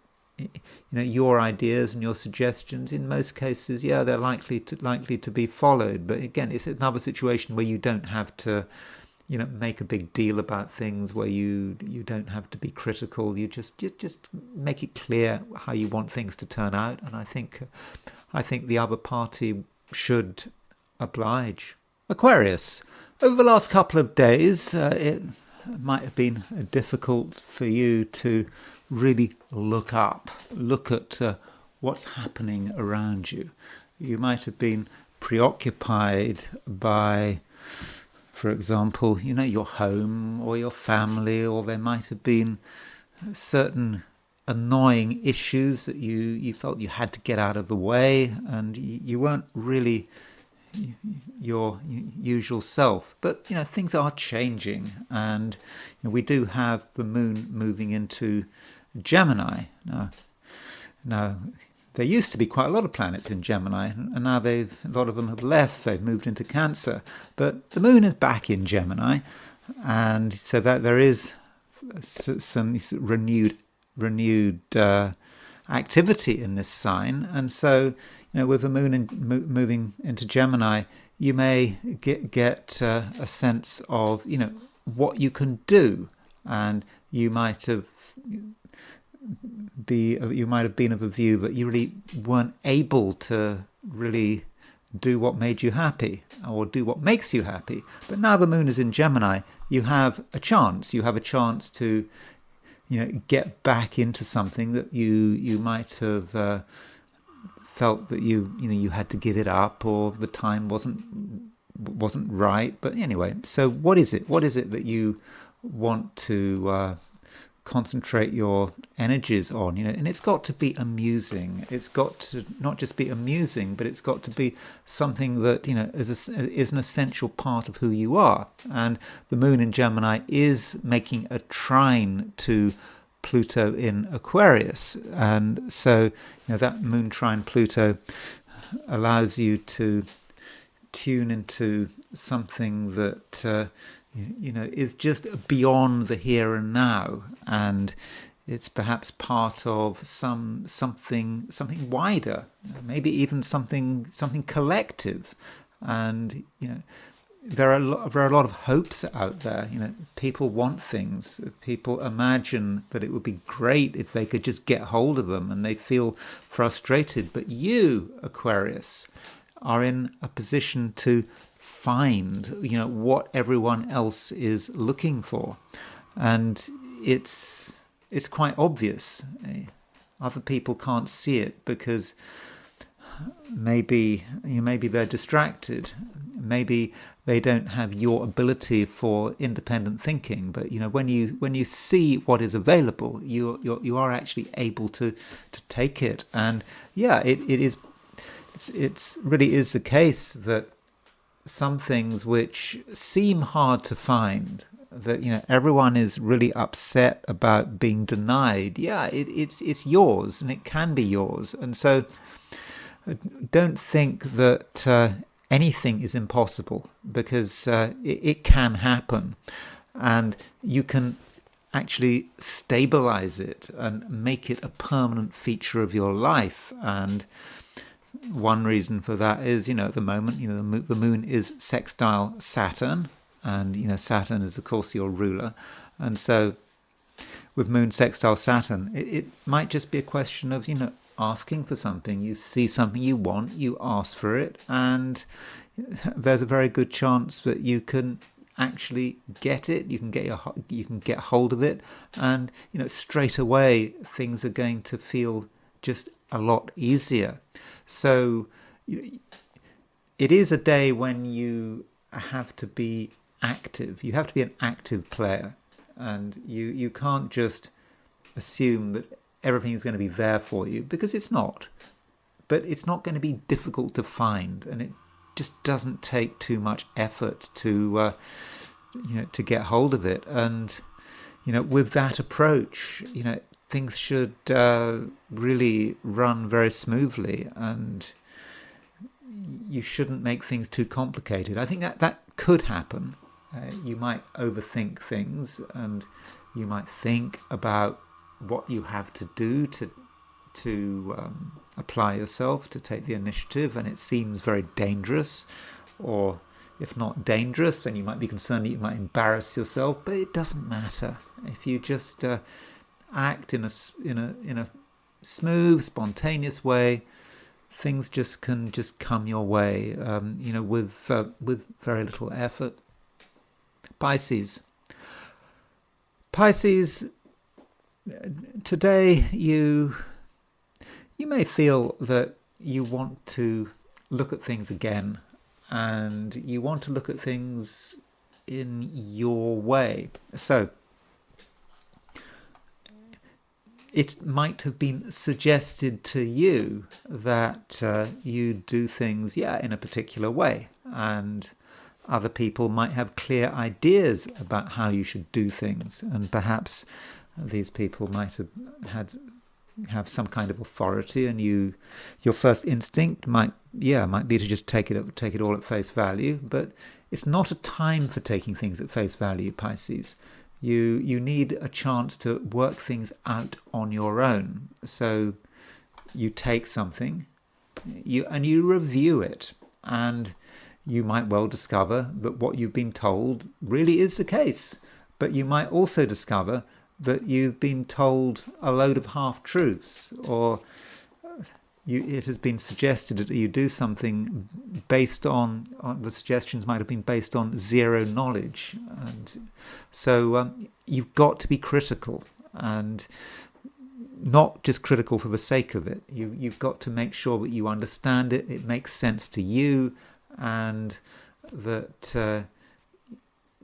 your ideas and your suggestions, in most cases, they're likely to be followed. But again, it's another situation where you don't have to make a big deal about things where you don't have to be critical. You just make it clear how you want things to turn out, and I think the other party should oblige. Aquarius, over the last couple of days, it might have been difficult for you to really look at what's happening around you. You might have been preoccupied by, for example, your home or your family, or there might have been certain annoying issues that you felt you had to get out of the way, and you weren't really your usual self. But things are changing, and we do have the moon moving into Gemini now. There used to be quite a lot of planets in Gemini, and now a lot of them have left. They've moved into Cancer, but the moon is back in Gemini, and so that there is some renewed activity in this sign. And so, with the moon moving into Gemini, you may get a sense of what you can do, and you might have been of a view that you really weren't able to really do what made you happy or do what makes you happy. But now the moon is in Gemini, you have a chance. You have a chance to get back into something that you might have felt that you had to give it up, or the time wasn't right. But anyway, so what is it that you want to concentrate your energies on? And it's got to be amusing. It's got to not just be amusing, but it's got to be something that is an essential part of who you are. And the moon in Gemini is making a trine to Pluto in Aquarius, and so that moon trine Pluto allows you to tune into something that is just beyond the here and now, and it's perhaps part of something wider, maybe even something collective. And there are a lot of hopes out there. People want things. People imagine that it would be great if they could just get hold of them, and they feel frustrated. But you, Aquarius, are in a position to find what everyone else is looking for, and it's quite obvious. Other people can't see it because maybe they're distracted, maybe they don't have your ability for independent thinking. But when you see what is available, you are actually able to take it. And it really is the case that some things which seem hard to find, that everyone is really upset about being denied, it's yours, and it can be yours. And so don't think that anything is impossible, because it can happen, and you can actually stabilize it and make it a permanent feature of your life. And one reason for that is, at the moment, the moon is sextile Saturn, and Saturn is of course your ruler. And so with moon sextile Saturn, it might just be a question of asking for something. You see something you want, you ask for it, and there's a very good chance that you can actually get it. You can get hold of it, and straight away things are going to feel just a lot easier. So it is a day when you have to be active. You have to be an active player, and you can't just assume that everything is going to be there for you, because it's not. But it's not going to be difficult to find, and it just doesn't take too much effort to get hold of it. And with that approach, things should really run very smoothly, and you shouldn't make things too complicated. I think that could happen. You might overthink things, and you might think about what you have to do to apply yourself, to take the initiative, and it seems very dangerous, or if not dangerous, then you might be concerned that you might embarrass yourself. But it doesn't matter if you just act in a smooth, spontaneous way. Things can come your way, with very little effort. Pisces. Today you may feel that you want to look at things again, and you want to look at things in your way. So it might have been suggested to you that you do things, in a particular way, and other people might have clear ideas about how you should do things, and perhaps these people might have some kind of authority, and your first instinct might be to just take it all at face value. But it's not a time for taking things at face value, Pisces. You need a chance to work things out on your own. So you take something, you review it, and you might well discover that what you've been told really is the case. But you might also discover that you've been told a load of half-truths, or it has been suggested that you do something based on the suggestions might have been based on zero knowledge. And so you've got to be critical, and not just critical for the sake of it. You've got to make sure that you understand it, it makes sense to you, and that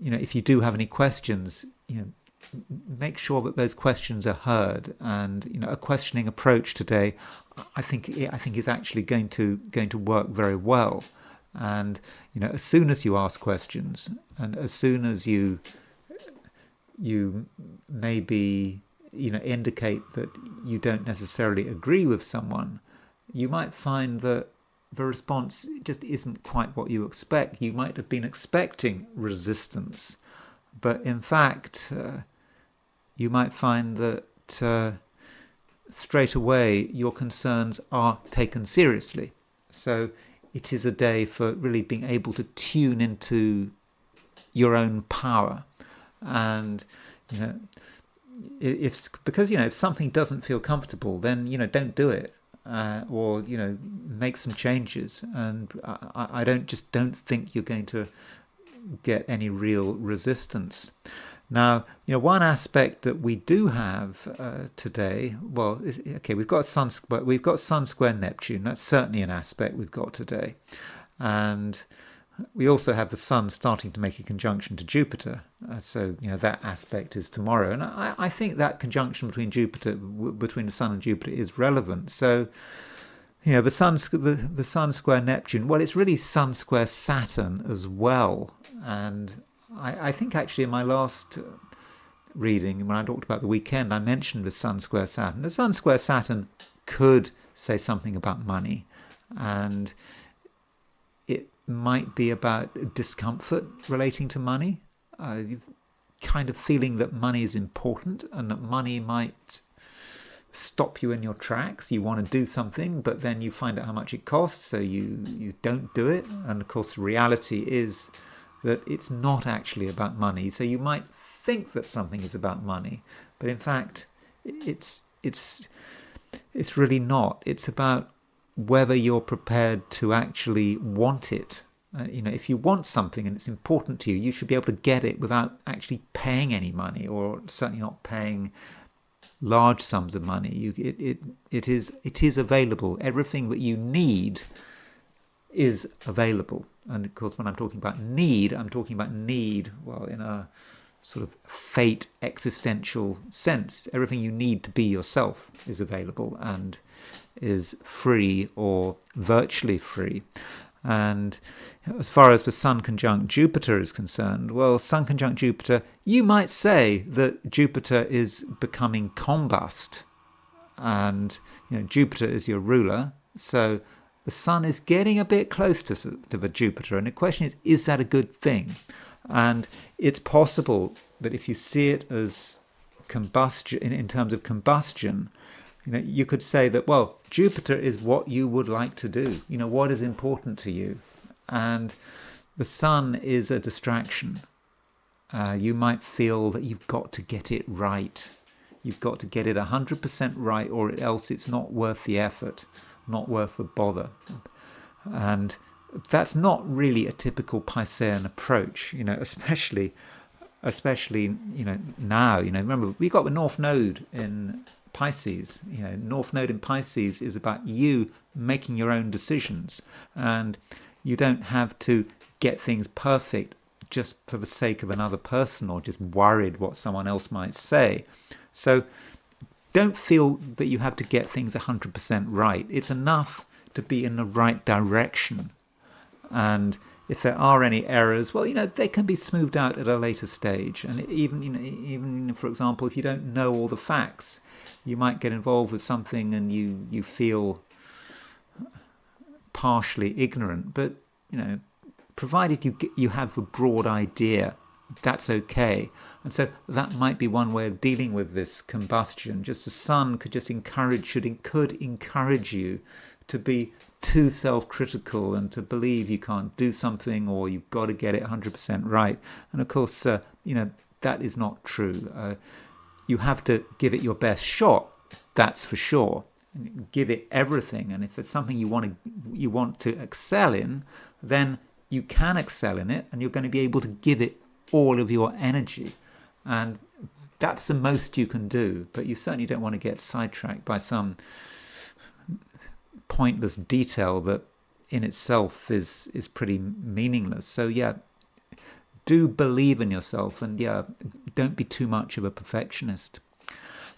if you do have any questions, make sure that those questions are heard. And a questioning approach today, I think is actually going to work very well. And as soon as you ask questions, and as soon as you maybe indicate that you don't necessarily agree with someone, you might find that the response just isn't quite what you expect. You might have been expecting resistance, but in fact you might find that straight away your concerns are taken seriously. So it is a day for really being able to tune into your own power. And if something doesn't feel comfortable, then don't do it, or make some changes. And I don't think you're going to get any real resistance. Now, one aspect that we do have today, we've got Sun square Neptune. That's certainly an aspect we've got today, and we also have the Sun starting to make a conjunction to Jupiter. So that aspect is tomorrow, and I think that conjunction between the Sun and Jupiter is relevant. So the Sun square Neptune. Well, it's really Sun square Saturn as well, and I think actually in my last reading, when I talked about the weekend, I mentioned the Sun square Saturn. The Sun square Saturn could say something about money, and it might be about discomfort relating to money, kind of feeling that money is important and that money might stop you in your tracks. You want to do something, but then you find out how much it costs, so you don't do it. And of course, the reality is that it's not actually about money. So you might think that something is about money, but in fact, it's really not. It's about whether you're prepared to actually want it. If you want something and it's important to you, you should be able to get it without actually paying any money, or certainly not paying large sums of money. It is available. Everything that you need is available. And of course, when I'm talking about need, I'm talking about need, well, in a sort of fate existential sense. Everything you need to be yourself is available and is free or virtually free. And as far as the Sun conjunct Jupiter is concerned, well, Sun conjunct Jupiter, you might say that Jupiter is becoming combust, and Jupiter is your ruler, so the Sun is getting a bit close to the Jupiter, and the question is that a good thing? And it's possible that if you see it as combustion, in terms of combustion, you could say that, well, Jupiter is what you would like to do, what is important to you. And the sun is a distraction. You might feel that you've got to get it right. You've got to get it 100% right, or else it's not worth the effort, not worth the bother. And that's not really a typical Piscean approach, especially now. Remember, we got the North Node in Pisces. North Node in Pisces is about you making your own decisions, and you don't have to get things perfect just for the sake of another person or just worried what someone else might say. So don't feel that you have to get things 100% right. It's enough to be in the right direction. And if there are any errors, well, they can be smoothed out at a later stage. And even for example, if you don't know all the facts, you might get involved with something and you feel partially ignorant. But provided you have a broad idea, that's okay. And so that might be one way of dealing with this combustion. Just the sun could encourage you to be too self-critical and to believe you can't do something or you've got to get it 100% right. And of course, that is not true. You have to give it your best shot, that's for sure. Give it everything. And if it's something you want to excel in, then you can excel in it, and you're going to be able to give it all of your energy. And that's the most you can do. But you certainly don't want to get sidetracked by some pointless detail that in itself is pretty meaningless. So do believe in yourself, and don't be too much of a perfectionist.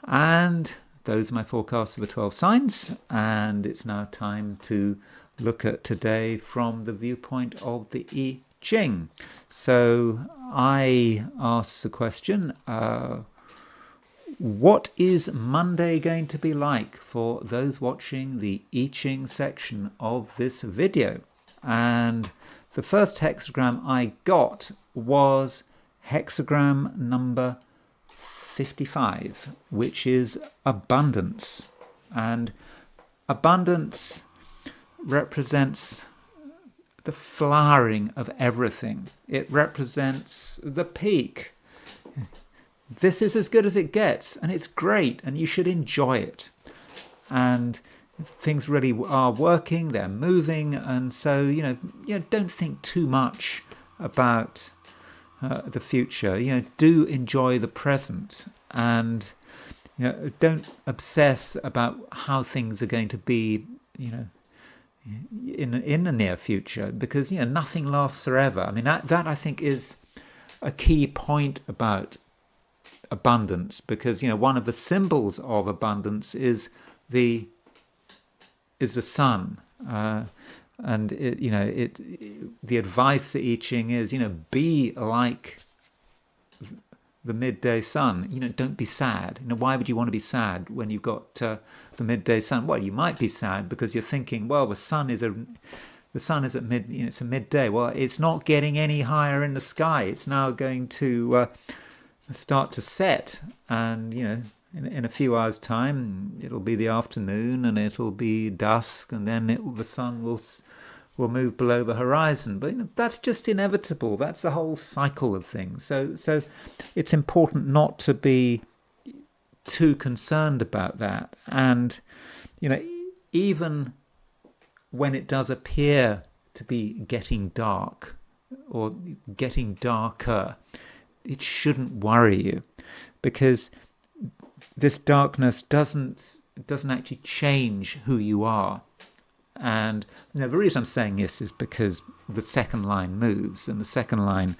And those are my forecasts for the 12 signs, and it's now time to look at today from the viewpoint of the I Ching. So I asked the question, what is Monday going to be like for those watching the I Ching section of this video? And the first hexagram I got was hexagram number 55, which is abundance. And abundance represents the flowering of everything. It represents the peak. This is as good as it gets, and it's great, and you should enjoy it. And things really are working, they're moving, and so don't think too much about the future. Do enjoy the present, and don't obsess about how things are going to be in the near future, because nothing lasts forever. I mean, that I think is a key point about abundance, because one of the symbols of abundance is the sun, and the advice that I Ching is be like the midday sun. Don't be sad. Why would you want to be sad when you've got the midday sun? Well, you might be sad because you're thinking, well, the sun is at it's a midday. Well, it's not getting any higher in the sky. It's now going to start to set, and in a few hours' time, it'll be the afternoon, and it'll be dusk, and then the sun will move below the horizon. But that's just inevitable. That's the whole cycle of things. So it's important not to be too concerned about that. And even when it does appear to be getting dark or getting darker, it shouldn't worry you, because this darkness doesn't actually change who you are. And the reason I'm saying this is because the second line moves, and the second line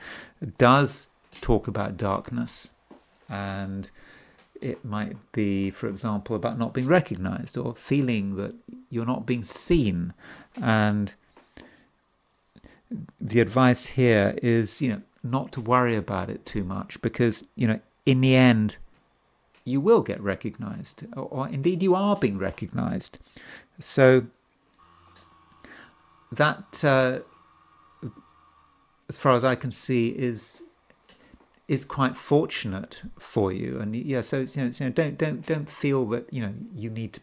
does talk about darkness, and it might be, for example, about not being recognized or feeling that you're not being seen. And the advice here is not to worry about it too much, because in the end you will get recognized, or indeed you are being recognized. So that, as far as I can see, is quite fortunate for you. And so don't feel that you need to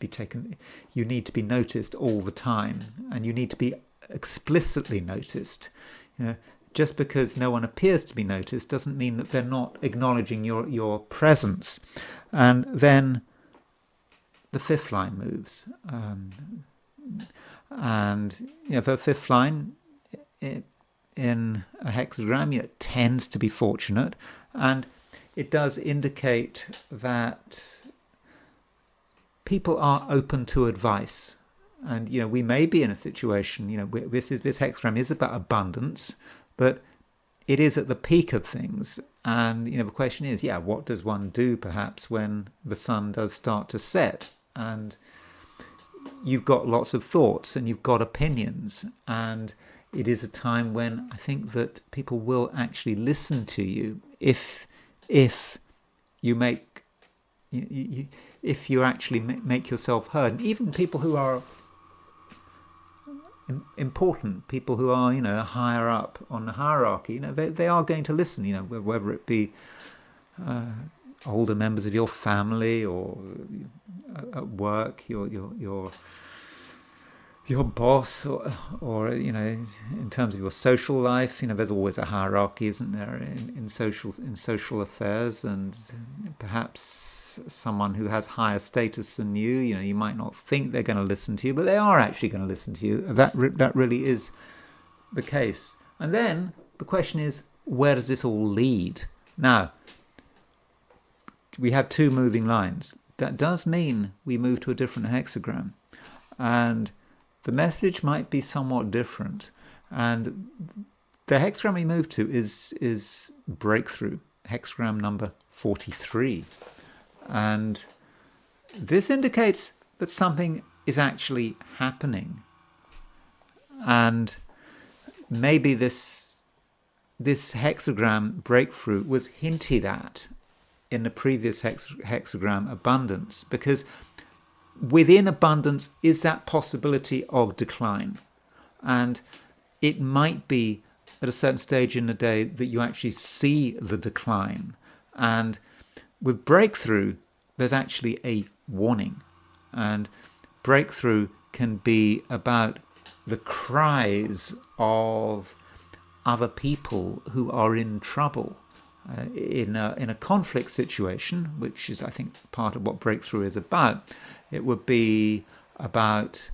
be noticed all the time, and you need to be explicitly noticed. just because no one appears to be noticed doesn't mean that they're not acknowledging your presence. And then the fifth line moves. And the fifth line in a hexagram, it tends to be fortunate, and it does indicate that people are open to advice. And we may be in a situation, this hexagram is about abundance, but it is at the peak of things. And the question is, what does one do perhaps when the sun does start to set, and you've got lots of thoughts and you've got opinions, and it is a time when I think that people will actually listen to you if you make if you actually make yourself heard. And even people who are important, people who are higher up on the hierarchy, they are going to listen, whether it be older members of your family, or at work, your boss, or in terms of your social life. There's always a hierarchy, isn't there, in social affairs. And perhaps someone who has higher status than you might not think they're going to listen to you, but they are actually going to listen to you. That really is the case. And then the question is, where does this all lead? Now, we have two moving lines. That does mean we move to a different hexagram, and the message might be somewhat different. And the hexagram we move to is breakthrough, hexagram number 43. And this indicates that something is actually happening. And maybe this hexagram breakthrough was hinted at in the previous hexagram abundance, because within abundance is that possibility of decline. And it might be at a certain stage in the day that you actually see the decline. And with breakthrough, there's actually a warning. And breakthrough can be about the cries of other people who are in trouble. In a conflict situation, which is, I think, part of what breakthrough is about, it would be about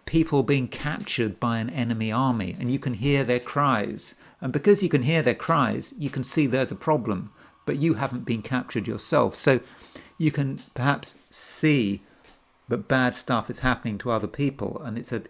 people being captured by an enemy army, and you can hear their cries. And because you can hear their cries, you can see there's a problem, but you haven't been captured yourself. So you can perhaps see that bad stuff is happening to other people, and it's a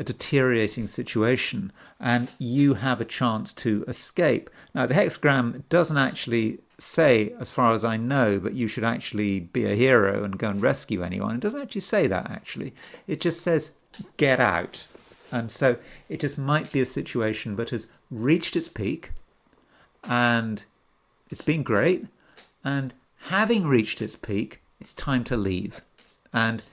deteriorating situation, and you have a chance to escape. Now, the hexagram doesn't actually say, as far as I know, that you should actually be a hero and go and rescue anyone. It doesn't actually say that, actually. It just says, get out. And so it just might be a situation that has reached its peak, and it's been great, and having reached its peak, it's time to leave. And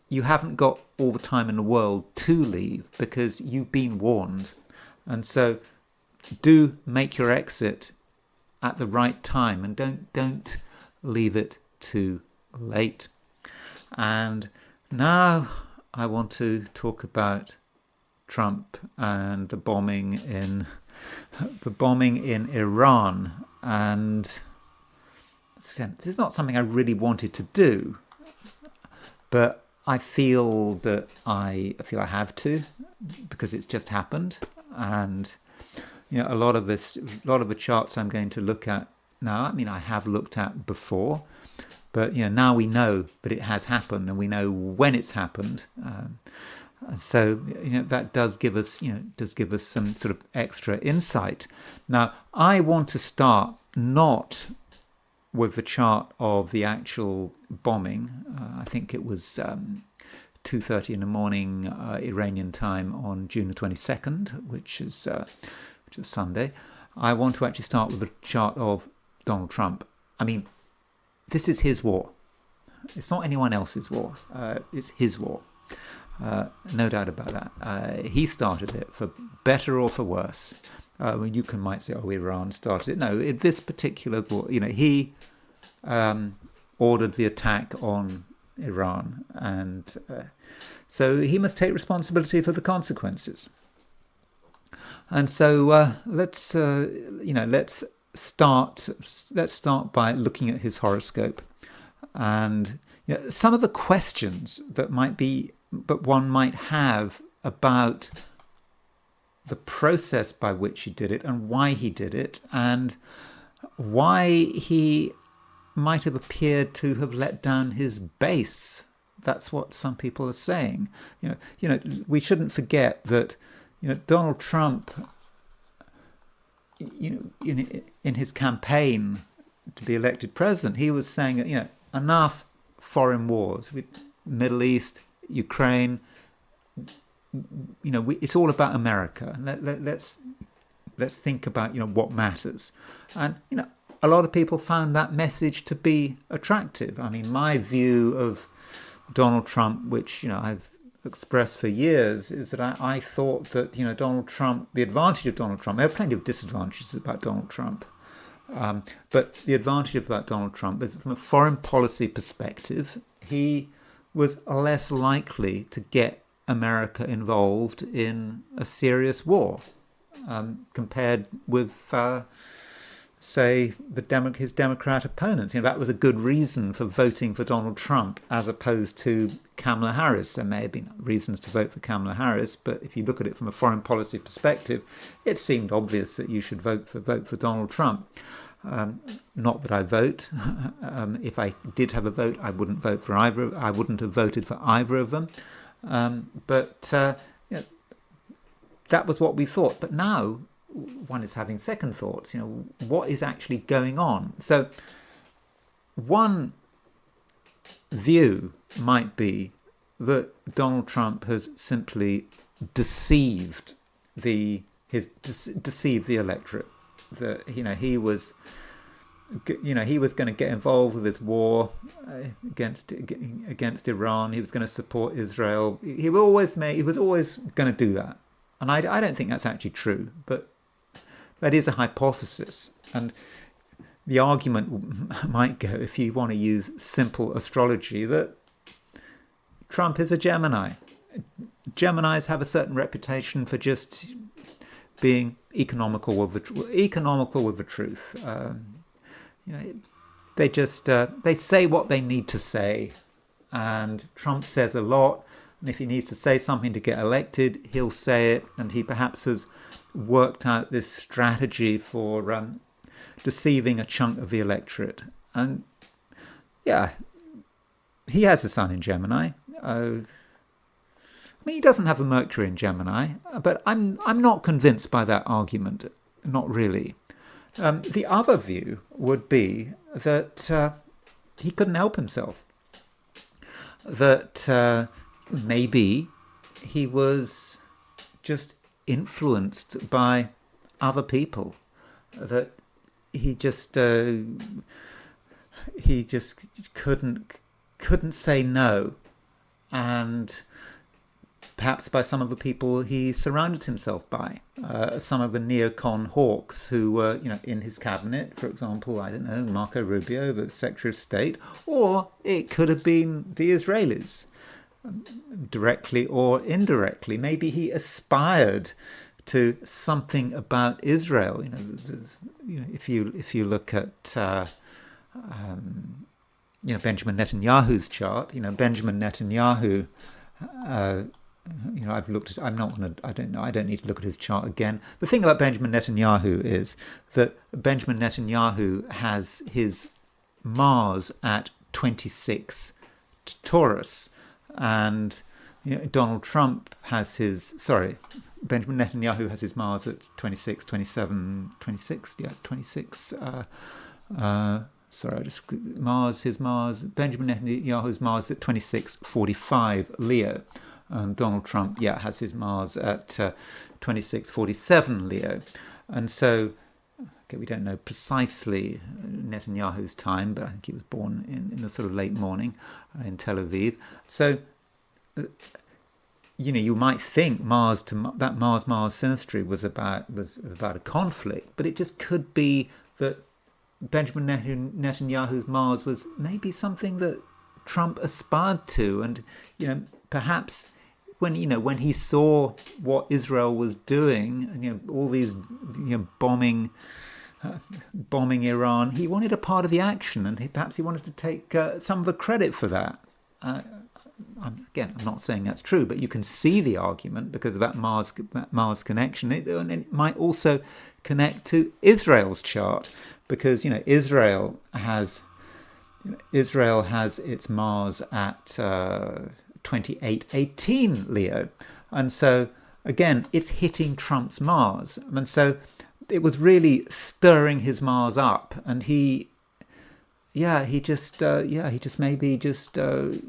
you haven't got all the time in the world to leave, because you've been warned. And so do make your exit at the right time, and don't leave it too late. And now I want to talk about Trump and the bombing in Iran. And this is not something I really wanted to do, but I feel that I have to, because it's just happened. And a lot of the charts I'm going to look at now, I have looked at before, but now we know that it has happened, and we know when it's happened. So that does give us some sort of extra insight. Now, I want to start not with the chart of the actual bombing. I think it was 2:30 in the morning Iranian time on June the 22nd, which is Sunday. I want to actually start with the chart of Donald Trump. This is his war. It's not anyone else's war. It's his war. No doubt about that. He started it, for better or for worse. You might say, Iran started it. No, in this particular war, he ordered the attack on Iran, and so he must take responsibility for the consequences. And so let's start by looking at his horoscope, and some of the questions that one might have about the process by which he did it and why he did it, and why he might have appeared to have let down his base. That's what some people are saying. We shouldn't forget that Donald Trump, in his campaign to be elected president, he was saying that enough foreign wars, Middle East, Ukraine. It's all about America, and let's think about what matters. And a lot of people found that message to be attractive. I mean, my view of Donald Trump, which I've expressed for years, is that I thought that Donald Trump, the advantage of Donald Trump, there are plenty of disadvantages about Donald Trump, but the advantage about Donald Trump is from a foreign policy perspective, he was less likely to get America involved in a serious war, compared with, say, his Democrat opponents. That was a good reason for voting for Donald Trump as opposed to Kamala Harris. There may have been reasons to vote for Kamala Harris, but if you look at it from a foreign policy perspective, it seemed obvious that you should vote for Donald Trump. Not that I vote. If I did have a vote, I wouldn't vote for either. I wouldn't have voted for either of them. But that was what we thought. But now one is having second thoughts. What is actually going on? So one view might be that Donald Trump has simply deceived the electorate. That he was going to get involved with this war against Iran. He was going to support Israel. He was always going to do that, and I don't think that's actually true, but that is a hypothesis. And the argument might go, if you want to use simple astrology, that Trump is a Gemini. Geminis have a certain reputation for just being economical with the truth. They say what they need to say, and Trump says a lot. And if he needs to say something to get elected, he'll say it. And he perhaps has worked out this strategy for deceiving a chunk of the electorate. And he has a sun in Gemini. He doesn't have a Mercury in Gemini, but I'm not convinced by that argument. Not really. The other view would be that he couldn't help himself. That maybe he was just influenced by other people. That he just couldn't say no, and perhaps by some of the people he surrounded himself by, some of the neocon hawks who were, in his cabinet. For example, I don't know, Marco Rubio, the Secretary of State, or it could have been the Israelis, directly or indirectly. Maybe he aspired to something about Israel. If you look at Benjamin Netanyahu's chart, Benjamin Netanyahu. I've looked at. I don't need to look at his chart again. The thing about Benjamin Netanyahu is that Benjamin Netanyahu has his Mars at 26 Taurus, and Donald Trump has his. Benjamin Netanyahu has his Mars at 26, 27, 26. Yeah, 26. Benjamin Netanyahu's Mars at 26:45 Leo. Donald Trump, has his Mars at 26:47 Leo. And so, we don't know precisely Netanyahu's time, but I think he was born in the sort of late morning in Tel Aviv. So, you might think that Mars synastry was about a conflict, but it just could be that Benjamin Netanyahu's Mars was maybe something that Trump aspired to, and perhaps when he saw what Israel was doing, and all these bombing Iran, he wanted a part of the action, and perhaps he wanted to take some of the credit for that. I'm not saying that's true, but you can see the argument because of that Mars connection. It might also connect to Israel's chart, because Israel has its Mars at 2818 Leo, and so again it's hitting Trump's Mars, and so it was really stirring his Mars up, and he just maybe just sorry,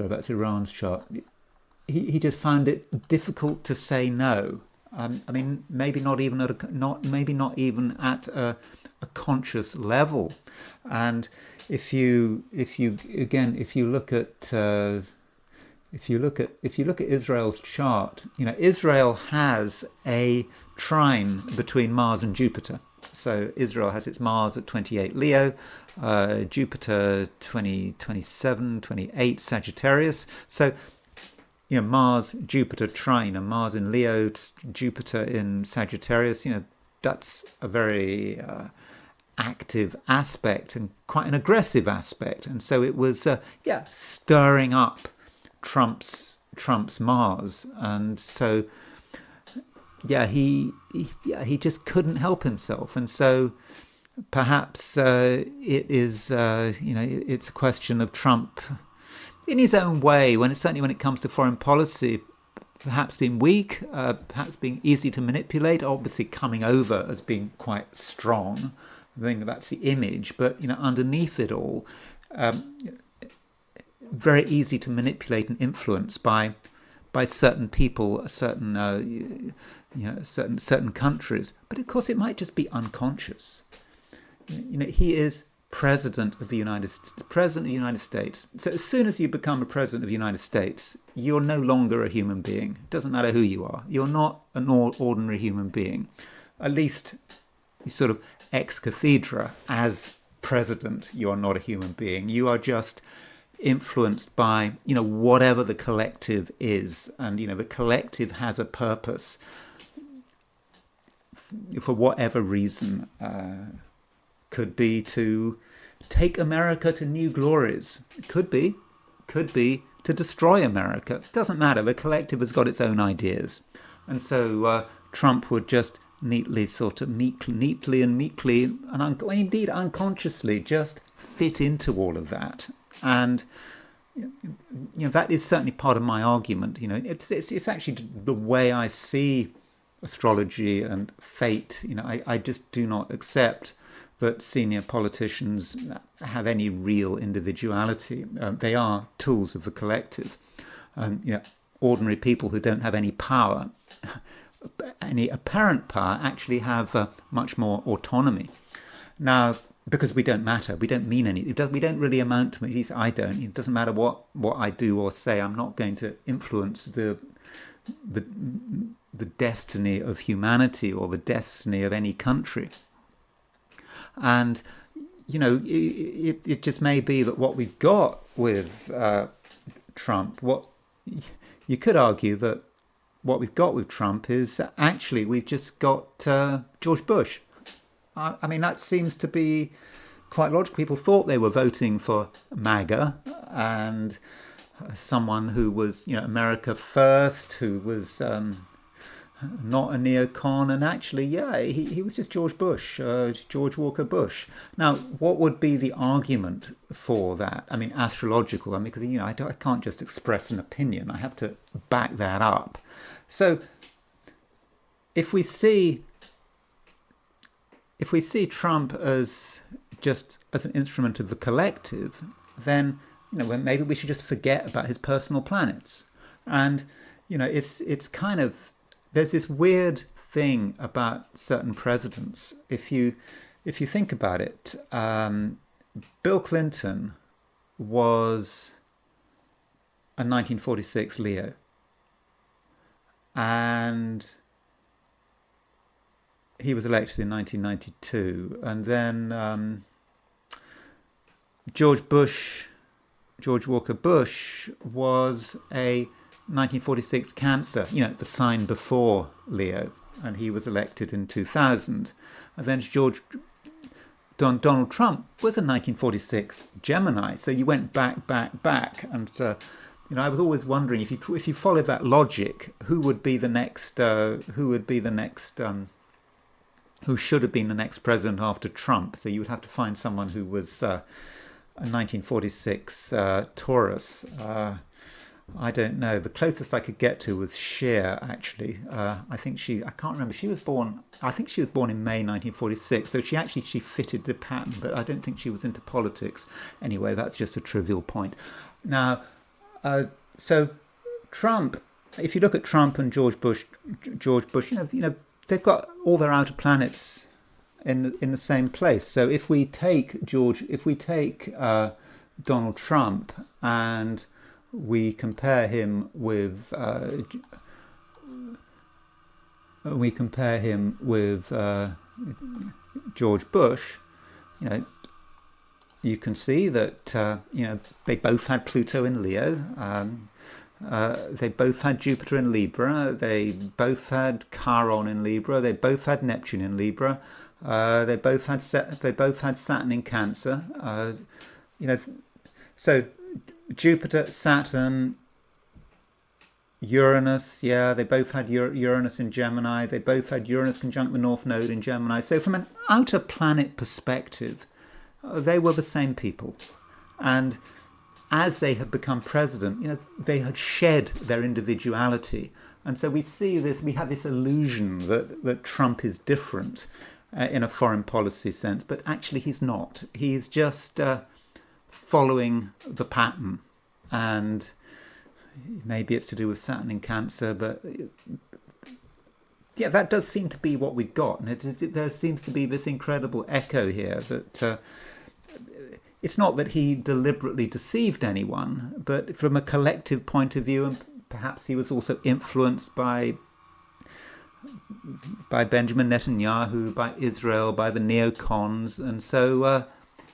that's Iran's chart. He just found it difficult to say no. Maybe not even at a conscious level. And if you look at Israel's chart, Israel has a trine between Mars and Jupiter. So Israel has its Mars at 28 Leo, Jupiter 27, 28 Sagittarius. So Mars, Jupiter trine, and Mars in Leo, Jupiter in Sagittarius, that's a very active aspect and quite an aggressive aspect. And so it was, stirring up Trump's Mars. And so, he just couldn't help himself. And so perhaps it's a question of Trump in his own way, certainly when it comes to foreign policy, perhaps being weak, perhaps being easy to manipulate, obviously coming over as being quite strong. I think that's the image, but underneath it all, very easy to manipulate and influence by certain people, certain countries. But of course, it might just be unconscious. He is president of the United States. So as soon as you become a president of the United States, you're no longer a human being. It doesn't matter who you are. You're not an ordinary human being. At least, sort of ex cathedra, as president, you are not a human being. You are just influenced by whatever the collective is, and the collective has a purpose for whatever reason. Could be to take America to new glories. Could be to destroy America. It doesn't matter. The collective has got its own ideas, and so Trump would just neatly and meekly, and indeed unconsciously, just fit into all of that. And that is certainly part of my argument. It's actually the way I see astrology and fate. I just do not accept that senior politicians have any real individuality. They are tools of the collective. Ordinary people who don't have any power, any apparent power, actually have much more autonomy. Now, because we don't matter, we don't mean anything. We don't really amount to much. At least I don't. It doesn't matter what I do or say. I'm not going to influence the destiny of humanity or the destiny of any country. And it just may be that what we've got with Trump, what you could argue that what we've got with Trump is actually we've just got George Bush. That seems to be quite logical. People thought they were voting for MAGA and someone who was, America first, who was not a neocon, and actually, he was just George Bush, George Walker Bush. Now, what would be the argument for that? Astrological. Because I can't just express an opinion. I have to back that up. So, if we see Trump as just as an instrument of the collective, then maybe we should just forget about his personal planets. And it's kind of, there's this weird thing about certain presidents. If you think about it, Bill Clinton was a 1946 Leo, and he was elected in 1992, and then George Walker Bush was a 1946 Cancer, the sign before Leo, and he was elected in 2000. And then Donald Trump was a 1946 Gemini, so you went back, and I was always wondering if you followed that logic, who would be the next, who should have been the next president after Trump? So you would have to find someone who was a 1946 Taurus. I don't know. The closest I could get to was Cher, actually. I can't remember. I think she was born in May 1946. So she fitted the pattern, but I don't think she was into politics. Anyway, that's just a trivial point. Now, so Trump, if you look at Trump and George Bush, they've got all their outer planets in the same place. So if we take Donald Trump and we compare him with George Bush, you can see that they both had Pluto in Leo. They both had Jupiter in Libra. They both had Chiron in Libra. They both had Neptune in Libra. They both had Saturn in Cancer. So Jupiter, Saturn, Uranus. Yeah, they both had Uranus in Gemini. They both had Uranus conjunct the North Node in Gemini. So from an outer planet perspective, they were the same people, and as they have become president, they had shed their individuality. And so we have this illusion that Trump is different in a foreign policy sense, but actually he's not. He's just following the pattern. And maybe it's to do with Saturn in Cancer, but yeah, that does seem to be what we've got. And there seems to be this incredible echo here that it's not that he deliberately deceived anyone, but from a collective point of view, and perhaps he was also influenced by Benjamin Netanyahu, by Israel, by the neocons, and so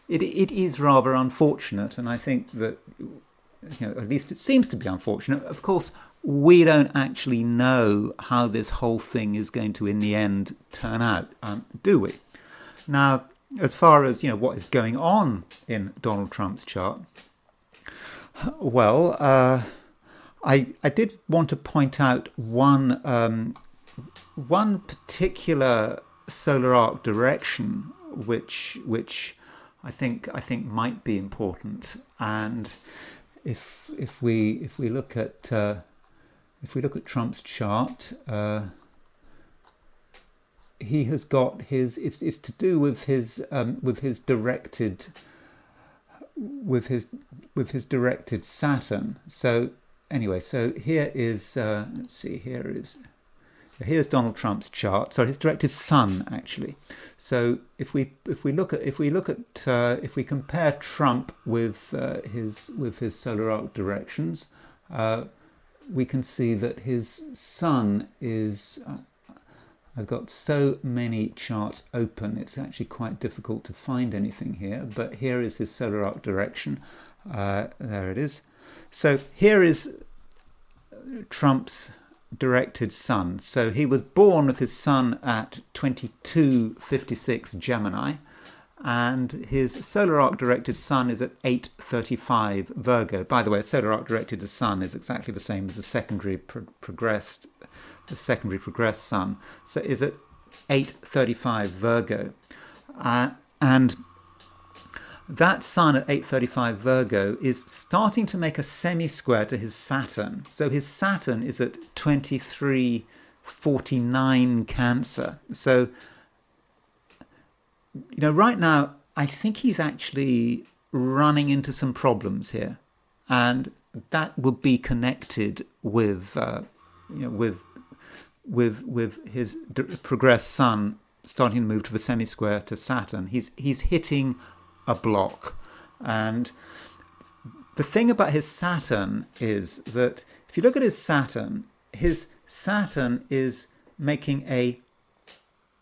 it is rather unfortunate. And I think that, at least it seems to be unfortunate. Of course, we don't actually know how this whole thing is going to, in the end, turn out, do we? Now, as far as what is going on in Donald Trump's chart, well, I did want to point out one particular solar arc direction which I think might be important. And if we look at Trump's chart, he has got it's to do with his directed Saturn. So anyway, so here is let's see, here's Donald Trump's chart. So his directed Sun, actually. So if we compare Trump with his solar arc directions, we can see that his Sun is. I've got so many charts open, it's actually quite difficult to find anything here, but here is his solar arc direction. There it is. So here is Trump's directed Sun. So he was born with his Sun at 2256 Gemini, and his solar arc directed Sun is at 835 Virgo. By the way, a solar arc directed to Sun is exactly the same as a secondary progressed Sun. So is at 835 Virgo. And that Sun at 835 Virgo is starting to make a semi-square to his Saturn. So his Saturn is at 2349 Cancer. So, right now, I think he's actually running into some problems here. And that would be connected with his progressed Sun starting to move to the semi-square to Saturn. He's hitting a block. And the thing about his Saturn is that if you look at his Saturn is making a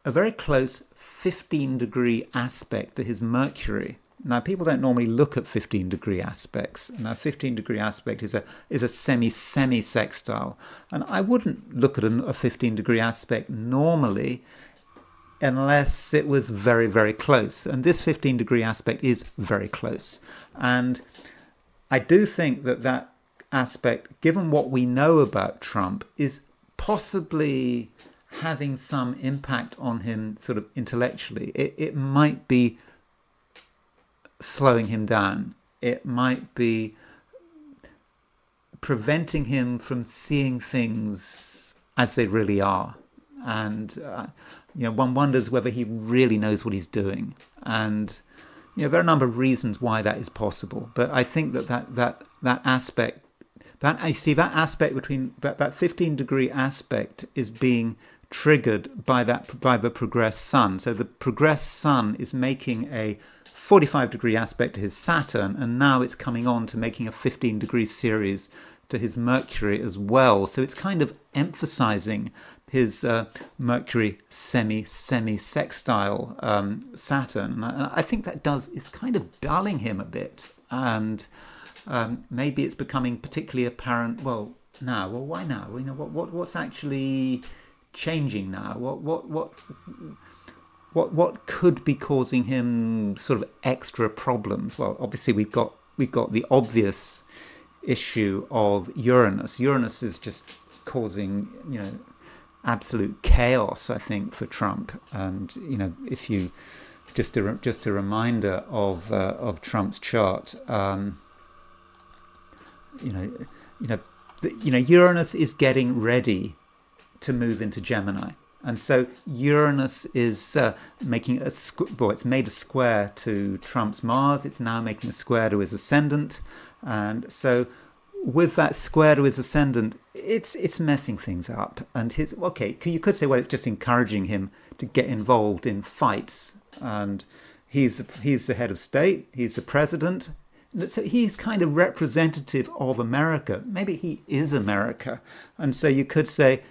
very close 15-degree aspect to his Mercury. Now, people don't normally look at 15-degree aspects. Now, 15-degree aspect is a semi sextile, and I wouldn't look at a 15-degree aspect normally unless it was very, very close. And this 15-degree aspect is very close. And I do think that aspect, given what we know about Trump, is possibly having some impact on him sort of intellectually. It might be slowing him down. It might be preventing him from seeing things as they really are. And one wonders whether he really knows what he's doing. And there are a number of reasons why that is possible. But I think that aspect, that 15-degree aspect is being triggered by the progressed sun. So the progressed sun is making a 45-degree aspect to his Saturn, and now it's coming on to making a 15-degree series to his Mercury as well. So it's kind of emphasizing his Mercury semi-sextile Saturn. And I think it's kind of dulling him a bit. And maybe it's becoming particularly apparent, why now? What's actually changing now? What could be causing him sort of extra problems? Well, obviously we've got the obvious issue of Uranus. Uranus is just causing absolute chaos, I think, for Trump. And if you just a reminder of Trump's chart, Uranus is getting ready to move into Gemini. And so Uranus is making it's made a square to Trump's Mars. It's now making a square to his ascendant. And so with that square to his ascendant, it's messing things up. And you could say, well, it's just encouraging him to get involved in fights. And he's the head of state. He's the president. So he's kind of representative of America. Maybe he is America. And so you could say,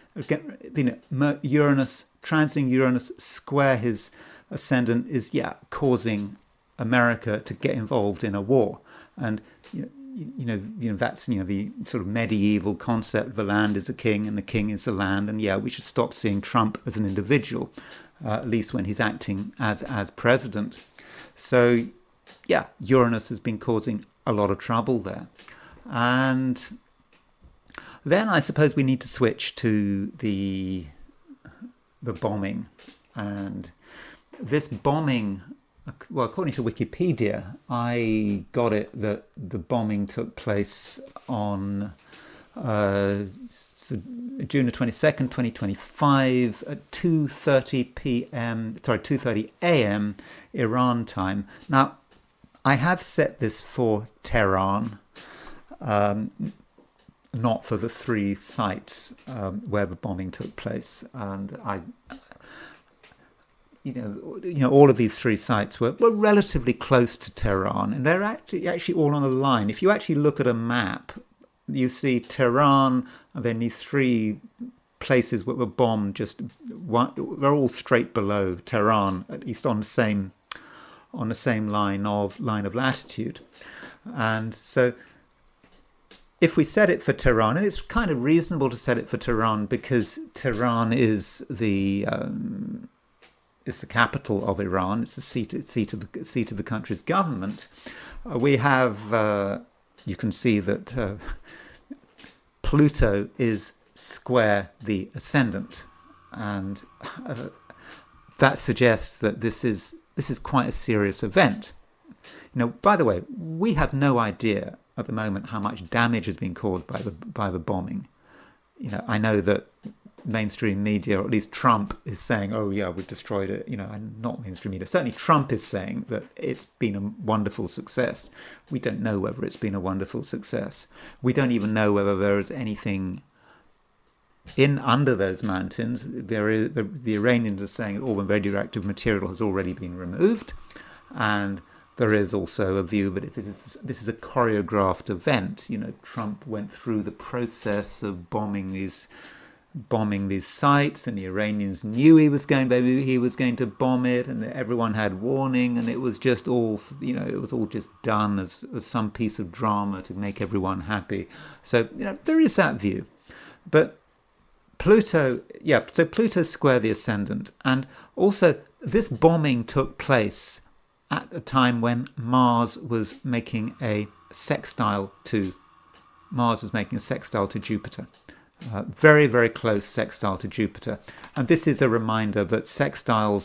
Uranus, transiting Uranus square his ascendant is, causing America to get involved in a war. And, that's, the sort of medieval concept, the land is the king and the king is the land. And we should stop seeing Trump as an individual, at least when he's acting as president. So, Uranus has been causing a lot of trouble there. And then I suppose we need to switch to the bombing. And this bombing, well, according to Wikipedia, I got it that the bombing took place on June the 22nd, 2025 at 2:30 a.m. Iran time. Now, I have set this for Tehran, not for the three sites where the bombing took place. And all of these three sites were relatively close to Tehran, and they're actually all on a line. If you actually look at a map, you see Tehran, and then these three places that were bombed. They're all straight below Tehran, at least on the same line of latitude. And so if we set it for Tehran, and it's kind of reasonable to set it for Tehran because Tehran is the capital of Iran. It's the seat of the country's government. We have you can see that Pluto is square the ascendant, and that suggests that this is quite a serious event. By the way, we have no idea at the moment how much damage has been caused by the bombing. I know that mainstream media, or at least Trump, is saying, "Oh yeah, we've destroyed it." And not mainstream media. Certainly, Trump is saying that it's been a wonderful success. We don't know whether it's been a wonderful success. We don't even know whether there is anything under those mountains. The Iranians are saying that all the radioactive material has already been removed, and there is also a view that this is a choreographed event. Trump went through the process of bombing these bombing these sites, and the Iranians knew he was going to bomb it, and everyone had warning, and it was just all, it was all just done as some piece of drama to make everyone happy. So there is that view, but Pluto, so Pluto square the ascendant, and also this bombing took place at a time when Mars was making a sextile to Jupiter. Very, very close sextile to Jupiter. And this is a reminder that a sextile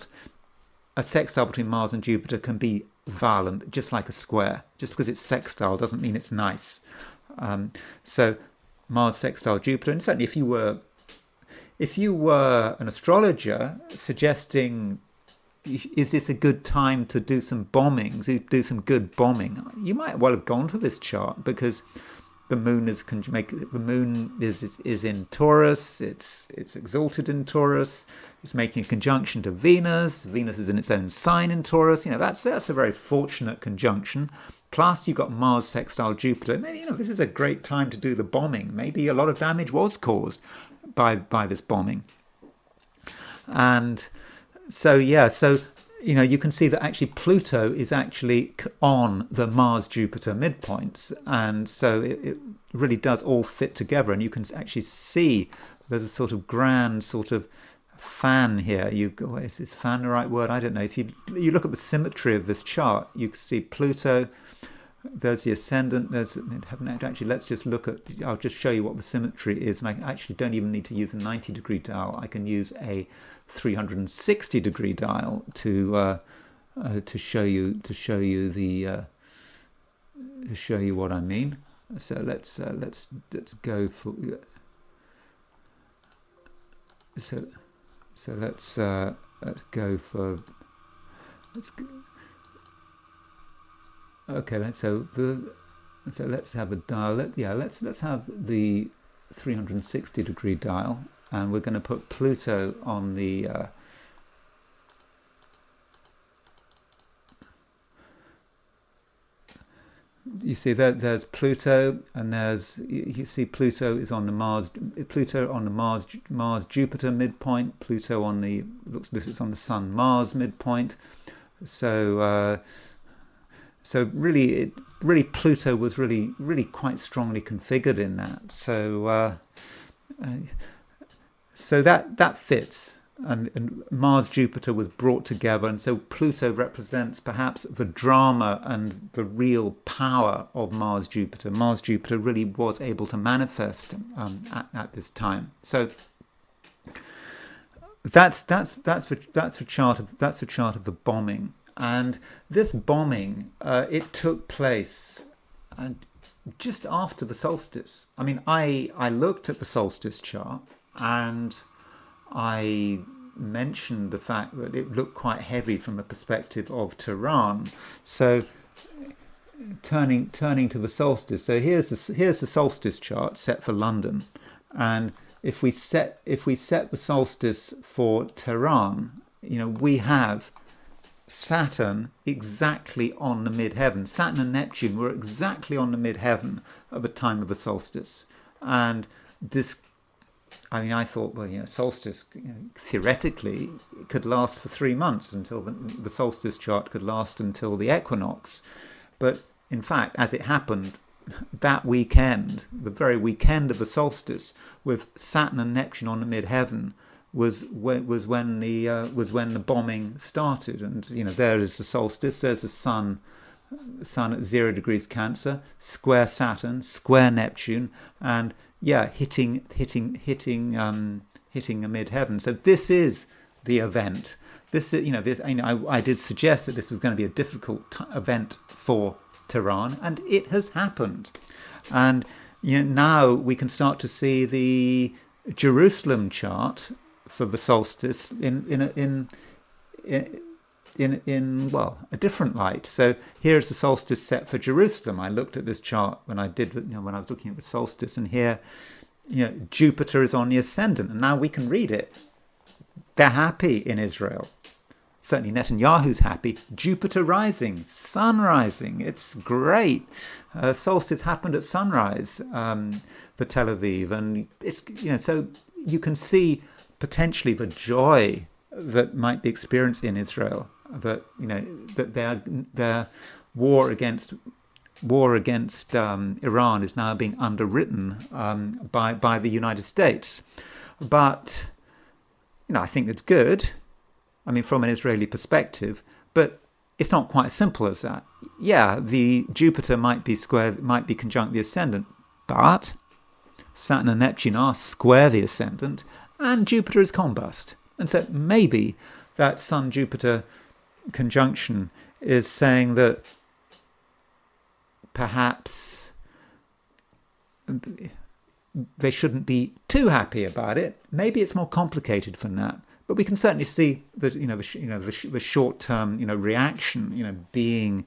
between Mars and Jupiter can be violent, just like a square. Just because it's sextile doesn't mean it's nice. So Mars sextile Jupiter, and certainly if you were an astrologer suggesting, is this a good time to do some bombings, do some good bombing, you might well have gone for this chart, because the moon is in Taurus. It's exalted in Taurus. It's making a conjunction to Venus. Venus is in its own sign in Taurus. That's a very fortunate conjunction. Plus, you've got Mars sextile Jupiter. Maybe this is a great time to do the bombing. Maybe a lot of damage was caused by this bombing. And so you can see that actually Pluto is actually on the Mars-Jupiter midpoints, and so it really does all fit together, and you can actually see there's a sort of grand sort of fan here. Is fan the right word? I don't know. If you look at the symmetry of this chart, you can see Pluto, there's the ascendant, let's just look at, I'll just show you what the symmetry is, and I actually don't even need to use a 90-degree dial. I can use a 360-degree dial to show you what I mean. So let's go for okay. Let's have a dial. Let's have the 360-degree dial, and we're going to put Pluto on the you see there's Pluto, and you see Pluto is on the Mars Jupiter midpoint. Pluto on the it's on the Sun Mars midpoint. So really Pluto was really quite strongly configured in that. So that fits, and Mars Jupiter was brought together, and so Pluto represents perhaps the drama and the real power of Mars Jupiter. Mars Jupiter really was able to manifest at this time. So that's a chart of the bombing. And this bombing, it took place just after the solstice. I mean, I looked at the solstice chart, and I mentioned the fact that it looked quite heavy from the perspective of Tehran. So turning to the solstice. So here's the solstice chart set for London, and if we set the solstice for Tehran, we have Saturn exactly on the midheaven. Saturn and Neptune were exactly on the midheaven at the time of the solstice. And this, I thought, solstice, theoretically, it could last for 3 months, until the solstice chart could last until the equinox. But in fact, as it happened, that weekend, the very weekend of the solstice, with Saturn and Neptune on the midheaven, was when the bombing started. And there is the solstice. There's the sun at 0 degrees Cancer, square Saturn, square Neptune, and hitting a midheaven. So this is the event. I did suggest that this was going to be a difficult event for Tehran, and it has happened. And now we can start to see the Jerusalem chart for the solstice in a different light. So here's the solstice set for Jerusalem. I looked at this chart when I was looking at the solstice, and here, Jupiter is on the ascendant, and now we can read it. They're happy in Israel. Certainly Netanyahu's happy. Jupiter rising, sun rising. It's great. Solstice happened at sunrise for Tel Aviv, and it's so you can see potentially the joy that might be experienced in Israel, that that their war against Iran is now being underwritten by the United States. But I think it's good. I mean, from an Israeli perspective, but it's not quite as simple as that. Yeah, the Jupiter might be conjunct the ascendant, but Saturn and Neptune are square the ascendant, and Jupiter is combust. And so maybe that Sun-Jupiter conjunction is saying that perhaps they shouldn't be too happy about it. Maybe it's more complicated than that. But we can certainly see that the short-term reaction, being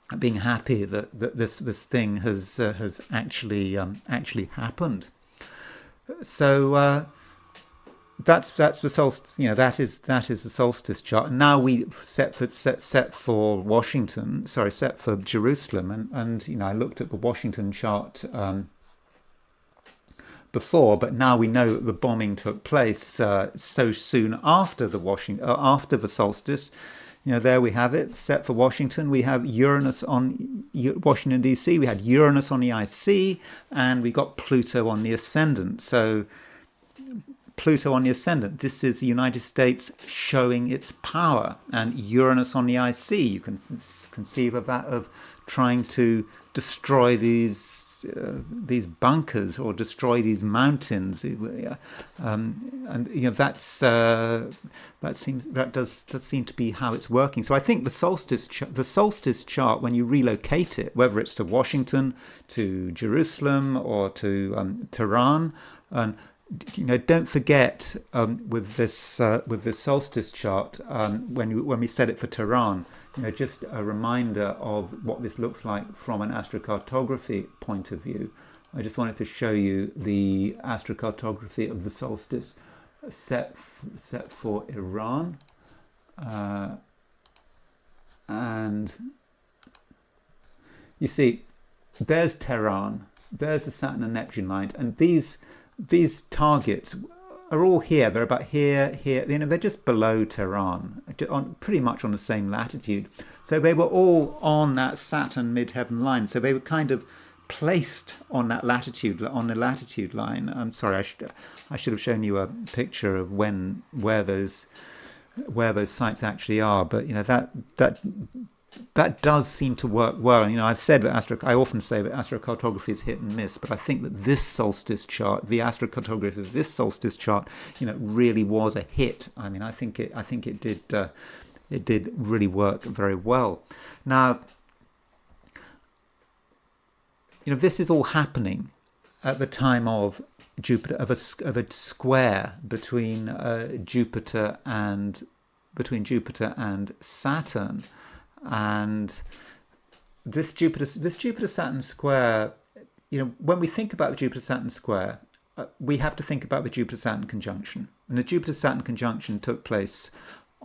happy that this thing has actually happened. So that's the solstice. That is the solstice chart. And now we set for Washington. Sorry, set for Jerusalem. And I looked at the Washington chart before, but now we know that the bombing took place so soon after the solstice. There we have it, set for Washington. We have Uranus on Washington DC. We had Uranus on the IC, and we got Pluto on the ascendant. So Pluto on the ascendant. This is the United States showing its power, and Uranus on the IC. You can conceive of that, of trying to destroy these bunkers or destroy these mountains, and that does seem to be how it's working. So I think the solstice chart, when you relocate it, whether it's to Washington, to Jerusalem, or to Tehran, and don't forget with this solstice chart, when we set it for Tehran, just a reminder of what this looks like from an astrocartography point of view. I just wanted to show you the astrocartography of the solstice set for Iran, and you see, there's Tehran, there's the Saturn and Neptune lines, and these targets are all here. They're about here. They're just below Tehran, pretty much on the same latitude. So they were all on that Saturn midheaven line. So they were kind of placed on that latitude, on the latitude line. I'm sorry, I should have shown you a picture of where those sites actually are. But that does seem to work well. And I've said that I often say that astrocartography is hit and miss, but I think that this solstice chart, the astrocartography of this solstice chart, really was a hit. I mean, I think it did really work very well. Now, this is all happening at the time of Jupiter, of a square between Jupiter and Saturn. And this Jupiter-Saturn square, when we think about the Jupiter-Saturn square, we have to think about the Jupiter-Saturn conjunction. And the Jupiter-Saturn conjunction took place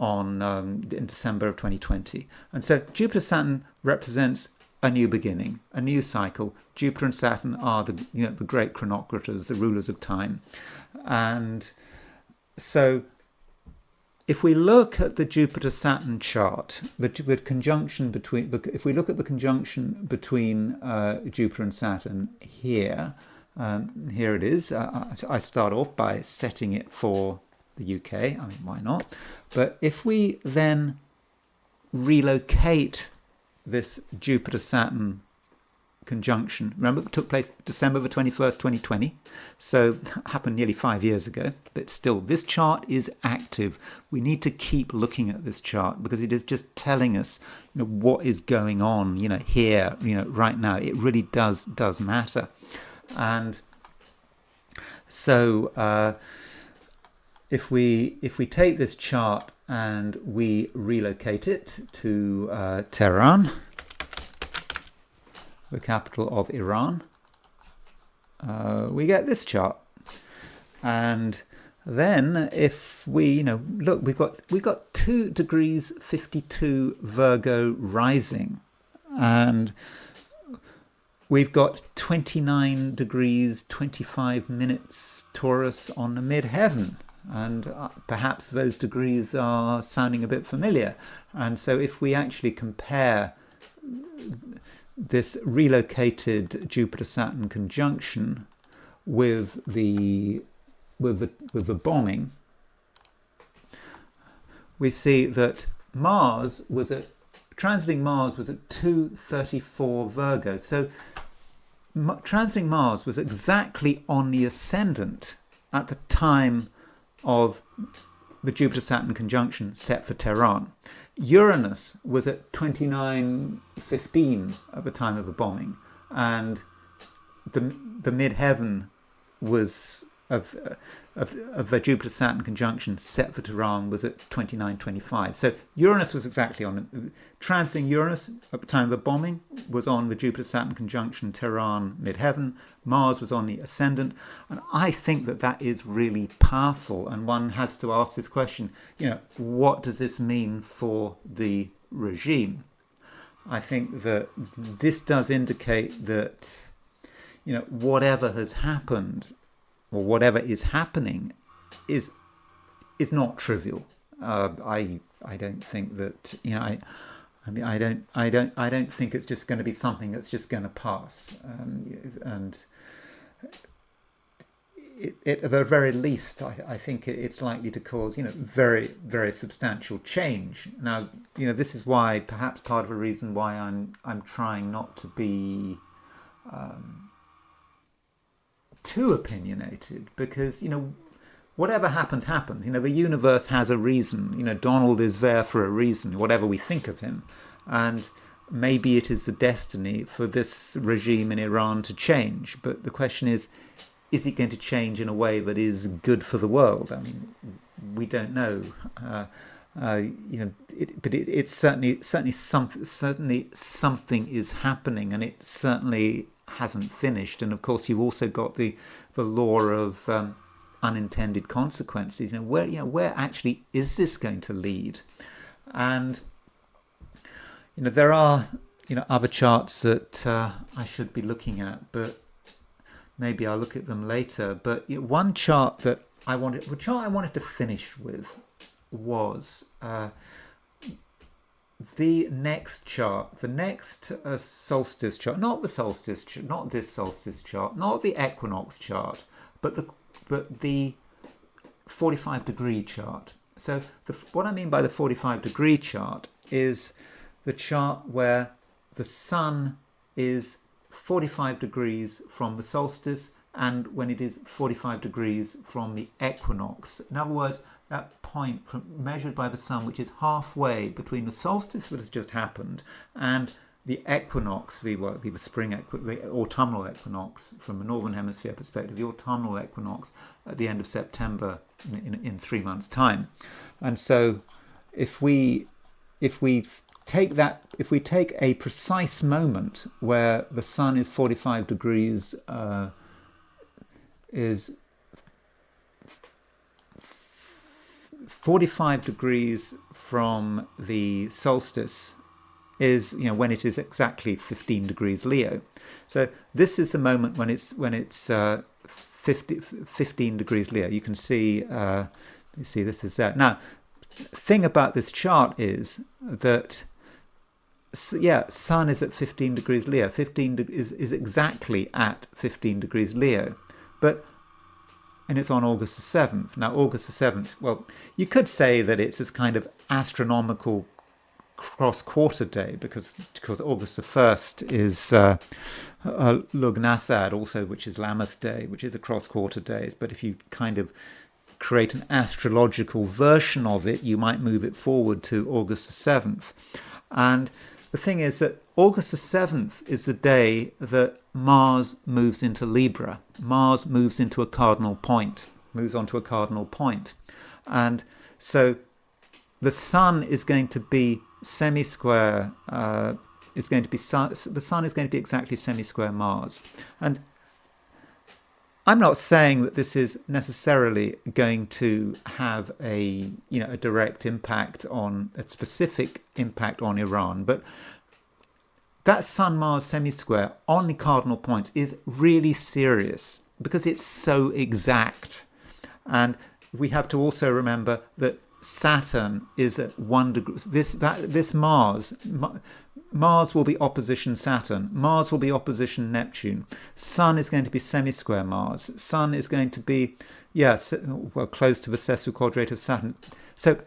in December of 2020. And so Jupiter-Saturn represents a new beginning, a new cycle. Jupiter and Saturn are the great chronocrators, the rulers of time. And so if we look at the Jupiter-Saturn chart, if we look at the conjunction between Jupiter and Saturn here, here it is. I start off by setting it for the UK. I mean, why not? But if we then relocate this Jupiter-Saturn conjunction, remember it took place December the 21st, 2020, so that happened nearly 5 years ago, but still this chart is active. We need to keep looking at this chart because it is just telling us what is going on here right now. It really does matter. And so if we take this chart and we relocate it to Tehran, the capital of Iran, we get this chart. And then if we look, we've got 2 degrees 52 Virgo rising, and We've got 29 degrees 25 minutes Taurus on the midheaven, and perhaps those degrees are sounding a bit familiar. And so if we actually compare this relocated Jupiter-Saturn conjunction with the bombing, we see that transiting Mars was at 234 Virgo. So transiting Mars was exactly on the ascendant at the time of the Jupiter-Saturn conjunction set for Tehran. Uranus was at 2915 at the time of the bombing, and the midheaven was of the Jupiter-Saturn conjunction set for Tehran was at 2925. So Uranus was exactly on transiting Uranus at the time of the bombing was on the Jupiter-Saturn conjunction Tehran midheaven. Mars was on the ascendant, and I think that is really powerful. And one has to ask this question: what does this mean for the regime? I think that this does indicate that whatever has happened, or whatever is happening, is not trivial. I don't think that I don't think it's just going to be something that's just going to pass. And at the very least, I think it's likely to cause very, very substantial change. Now this is why, perhaps part of the reason why I'm trying not to be too opinionated, because whatever happens. The universe has a reason. Donald is there for a reason, whatever we think of him, and maybe it is the destiny for this regime in Iran to change. But the question is it going to change in a way that is good for the world? I mean, we don't know. But it's certainly something is happening, and it certainly hasn't finished. And of course, you've also got the law of unintended consequences. Where actually is this going to lead? And there are other charts that I should be looking at, but maybe I'll look at them later. But one chart that I wanted to finish with was the next chart, the next solstice chart, not this solstice chart, not the equinox chart, but the 45-degree chart. So what I mean by the 45-degree chart is the chart where the sun is 45 degrees from the solstice, and when it is 45 degrees from the equinox. In other words, that point measured by the sun, which is halfway between the solstice that has just happened and the equinox, the autumnal equinox from the northern hemisphere perspective, the autumnal equinox at the end of September in 3 months' time. And so if we take a precise moment where the sun is 45 degrees is 45 degrees from the solstice is when it is exactly 15 degrees Leo. So this is the moment when it's 15 degrees Leo. You can see this is that. Now, thing about this chart is that sun is at 15 degrees Leo. 15 is exactly at 15 degrees Leo, and it's on August the 7th. Now, August the 7th, well, you could say that it's this kind of astronomical cross-quarter day, because August the 1st is Lugnasad, also, which is Lammas Day, which is a cross-quarter day. But if you kind of create an astrological version of it, you might move it forward to August the 7th. And the thing is that August the 7th is the day that Mars moves into Libra. Mars moves into a cardinal point, moves onto a cardinal point. And so the sun is going to be semi-square, the sun is going to be exactly semi-square Mars. And I'm not saying that this is necessarily going to have a direct impact a specific impact on Iran, but that Sun-Mars semi-square on the cardinal points is really serious because it's so exact. And we have to also remember that Saturn is at 1 degree. This Mars will be opposition Saturn. Mars will be opposition Neptune. Sun is going to be semi-square Mars. Sun is going to be, close to the sesquiquadrate of Saturn. So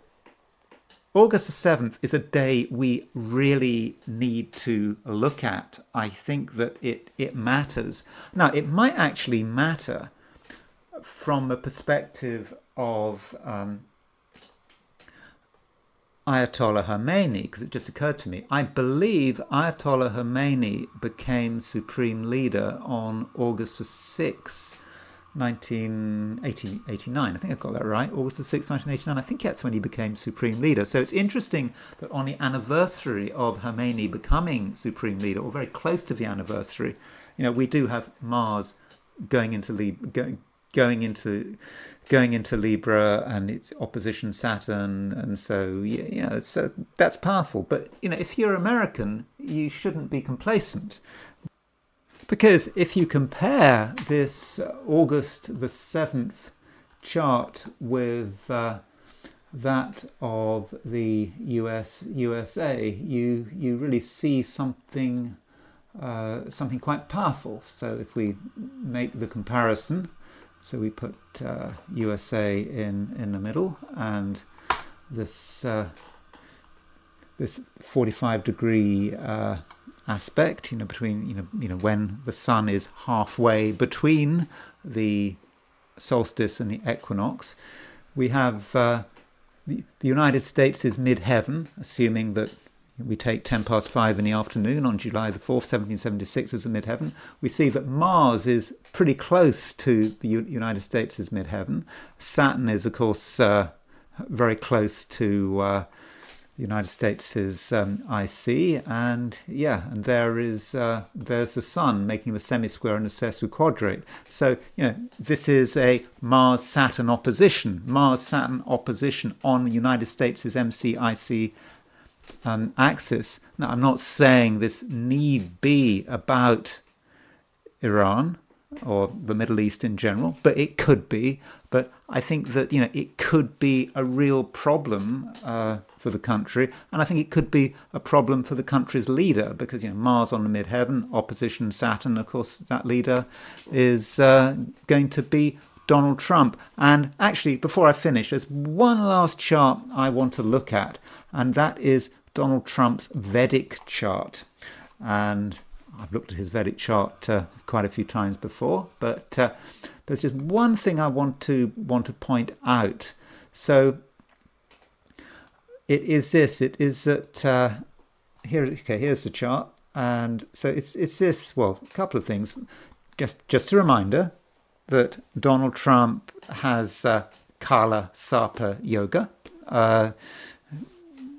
August the 7th is a day we really need to look at. I think that it matters. Now, it might actually matter from the perspective of Ayatollah Khomeini, because it just occurred to me. I believe Ayatollah Khomeini became supreme leader on August the 6th, 1989. I think I got that right. August the 6th, 1989. I think that's when he became supreme leader. So it's interesting that on the anniversary of Khomeini becoming supreme leader, or very close to the anniversary, we do have Mars going into Libra, and it's opposition Saturn, and so so that's powerful. But if you're American, you shouldn't be complacent, because if you compare this August the 7th chart with that of the USA, you really see something quite powerful. So if we make the comparison. So we put USA in the middle, and this 45-degree aspect, between when the sun is halfway between the solstice and the equinox. We have the United States is mid-heaven, assuming that we take 10 past 5 in the afternoon on July the 4th, 1776 as a midheaven. We see that Mars is pretty close to the United States as midheaven. Saturn is, of course, very close to the United States as IC. And there's the Sun making a semi-square and a sesquiquadrate. So, this is a Mars-Saturn opposition. Mars-Saturn opposition on the United States as MC-IC axis. Now, I'm not saying this need be about Iran or the Middle East in general, but it could be. But I think that it could be a real problem for the country, and I think it could be a problem for the country's leader, because Mars on the midheaven, opposition Saturn. Of course, that leader is going to be Donald Trump. And actually, before I finish, there's one last chart I want to look at, and that is Donald Trump's Vedic chart. And I've looked at his Vedic chart quite a few times before, but there's just one thing I want to point out. So it is this. It is that here's the chart, and so it's this. Well, a couple of things. Just a reminder that Donald Trump has Kala Sarpa Yoga.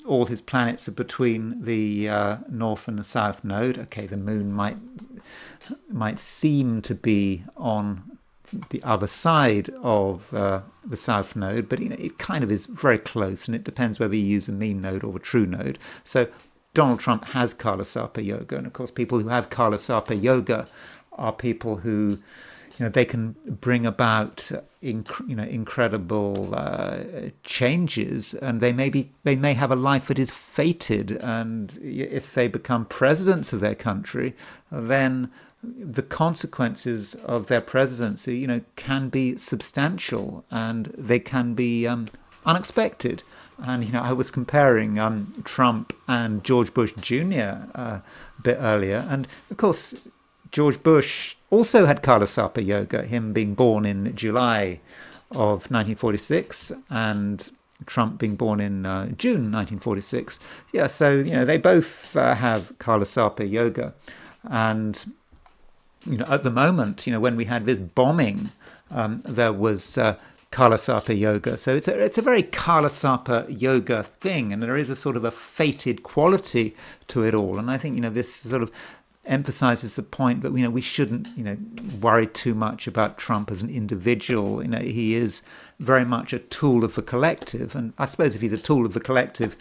All his planets are between the north and the south node. Okay, the moon might seem to be on the other side of the south node, but it kind of is very close, and it depends whether you use a mean node or a true node. So Donald Trump has Kala Sarpa Yoga, and of course people who have Kala Sarpa Yoga are people who they can bring about incredible changes, and they may have a life that is fated. And if they become presidents of their country, then the consequences of their presidency, can be substantial, and they can be unexpected. And I was comparing Trump and George Bush Jr. A bit earlier, and of course George Bush also had Kala Sarpa Yoga, him being born in July of 1946, and Trump being born in June 1946. Yeah, so they both have Kala Sarpa Yoga, and at the moment, when we had this bombing, there was Kala Sarpa Yoga. So it's a very Kala Sarpa Yoga thing, and there is a sort of a fated quality to it all. And I think this sort of emphasizes the point that we shouldn't worry too much about Trump as an individual. He is very much a tool of the collective, and I suppose if he's a tool of the collective,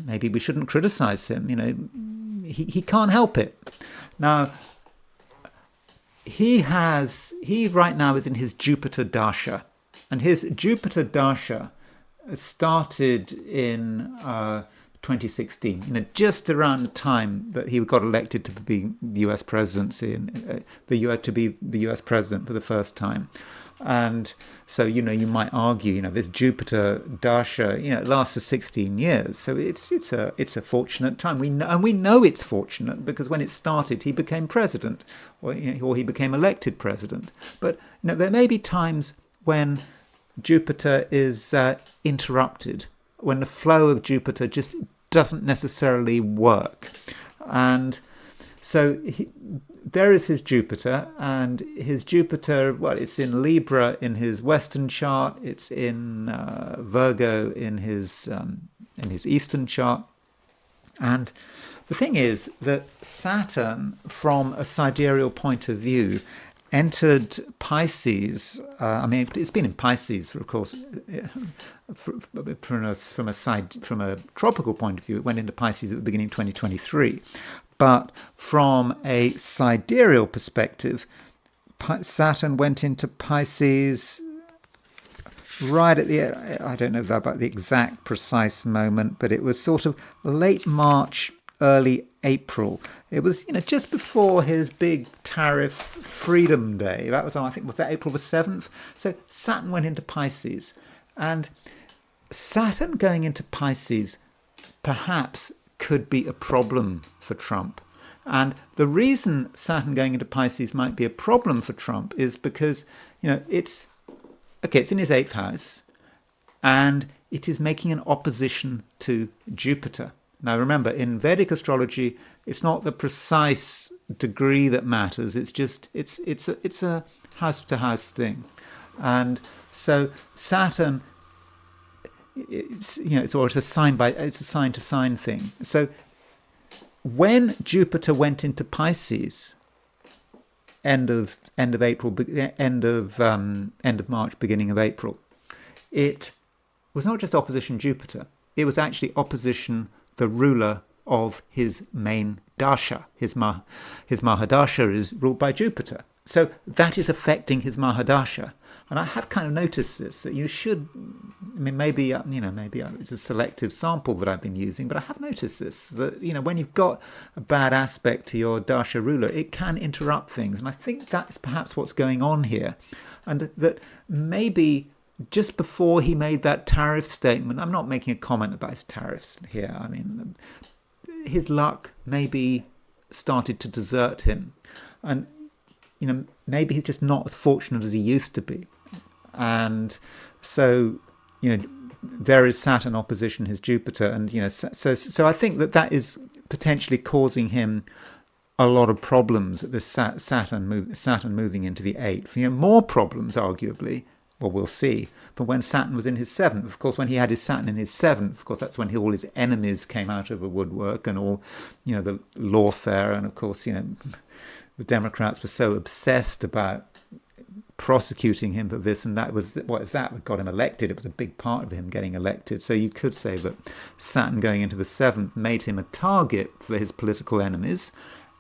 maybe we shouldn't criticize him. He can't help it. Now, he right now is in his Jupiter Dasha, and his Jupiter Dasha started in 2016, just around the time that he got elected to be the U.S. presidency and to be the U.S. president for the first time. And so, you might argue, this Jupiter Dasha, it lasts for 16 years. So it's a fortunate time. We know it's fortunate because when it started, he became president, or he became elected president. But there may be times when Jupiter is interrupted, when the flow of Jupiter just doesn't necessarily work. And so there is his Jupiter, and his Jupiter, well, it's in Libra in his Western chart, it's in Virgo in his Eastern chart. And the thing is that Saturn, from a sidereal point of view, entered Pisces. It's been in Pisces, for, of course, from a tropical point of view. It went into Pisces at the beginning of 2023. But from a sidereal perspective, Saturn went into Pisces right at I don't know about the exact precise moment, but it was sort of late March, early April. It was, just before his big tariff freedom day. That was, I think, was that April the 7th? So Saturn went into Pisces. And Saturn going into Pisces perhaps could be a problem for Trump. And the reason Saturn going into Pisces might be a problem for Trump is because, it's in his 8th house, and it is making an opposition to Jupiter. Now, remember, in Vedic astrology, it's not the precise degree that matters. It's just it's a house-to-house thing, and so Saturn, it's a sign-to-sign thing. So when Jupiter went into Pisces, end of April, end of March, beginning of April, it was not just opposition Jupiter. It was actually opposition the ruler of his main dasha. His Mahadasha is ruled by Jupiter. So that is affecting his Mahadasha. And I have kind of noticed this, that you should, maybe it's a selective sample that I've been using, but I have noticed this, that, when you've got a bad aspect to your dasha ruler, it can interrupt things. And I think that's perhaps what's going on here. And that maybe just before he made that tariff statement, I'm not making a comment about his tariffs here. His luck maybe started to desert him. And, maybe he's just not as fortunate as he used to be. And so, there is Saturn opposition his Jupiter. And, so I think that is potentially causing him a lot of problems, this Saturn moving into the 8th. More problems, arguably. Well, we'll see. But when Saturn was in his 7th, of course, when he had his Saturn in his 7th, of course, that's when all his enemies came out of the woodwork, and all, the lawfare. And of course, the Democrats were so obsessed about prosecuting him for this, and that got him elected. It was a big part of him getting elected. So you could say that Saturn going into the 7th made him a target for his political enemies,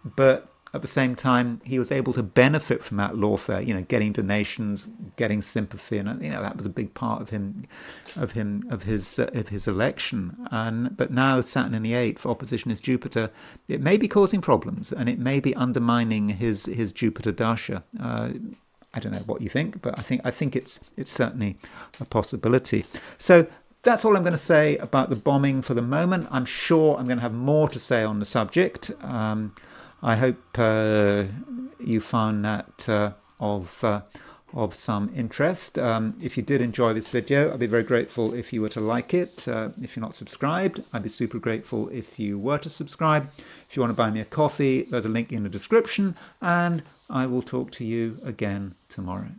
but at the same time, he was able to benefit from that lawfare, getting donations, getting sympathy, and that was a big part of his election. But now Saturn in the 8th, opposition is Jupiter. It may be causing problems, and it may be undermining his Jupiter Dasha. I don't know what you think, but I think it's certainly a possibility. So that's all I'm going to say about the bombing for the moment. I'm sure I'm going to have more to say on the subject. I hope you found that of some interest. If you did enjoy this video, I'd be very grateful if you were to like it. If you're not subscribed, I'd be super grateful if you were to subscribe. If you want to buy me a coffee, there's a link in the description, and I will talk to you again tomorrow.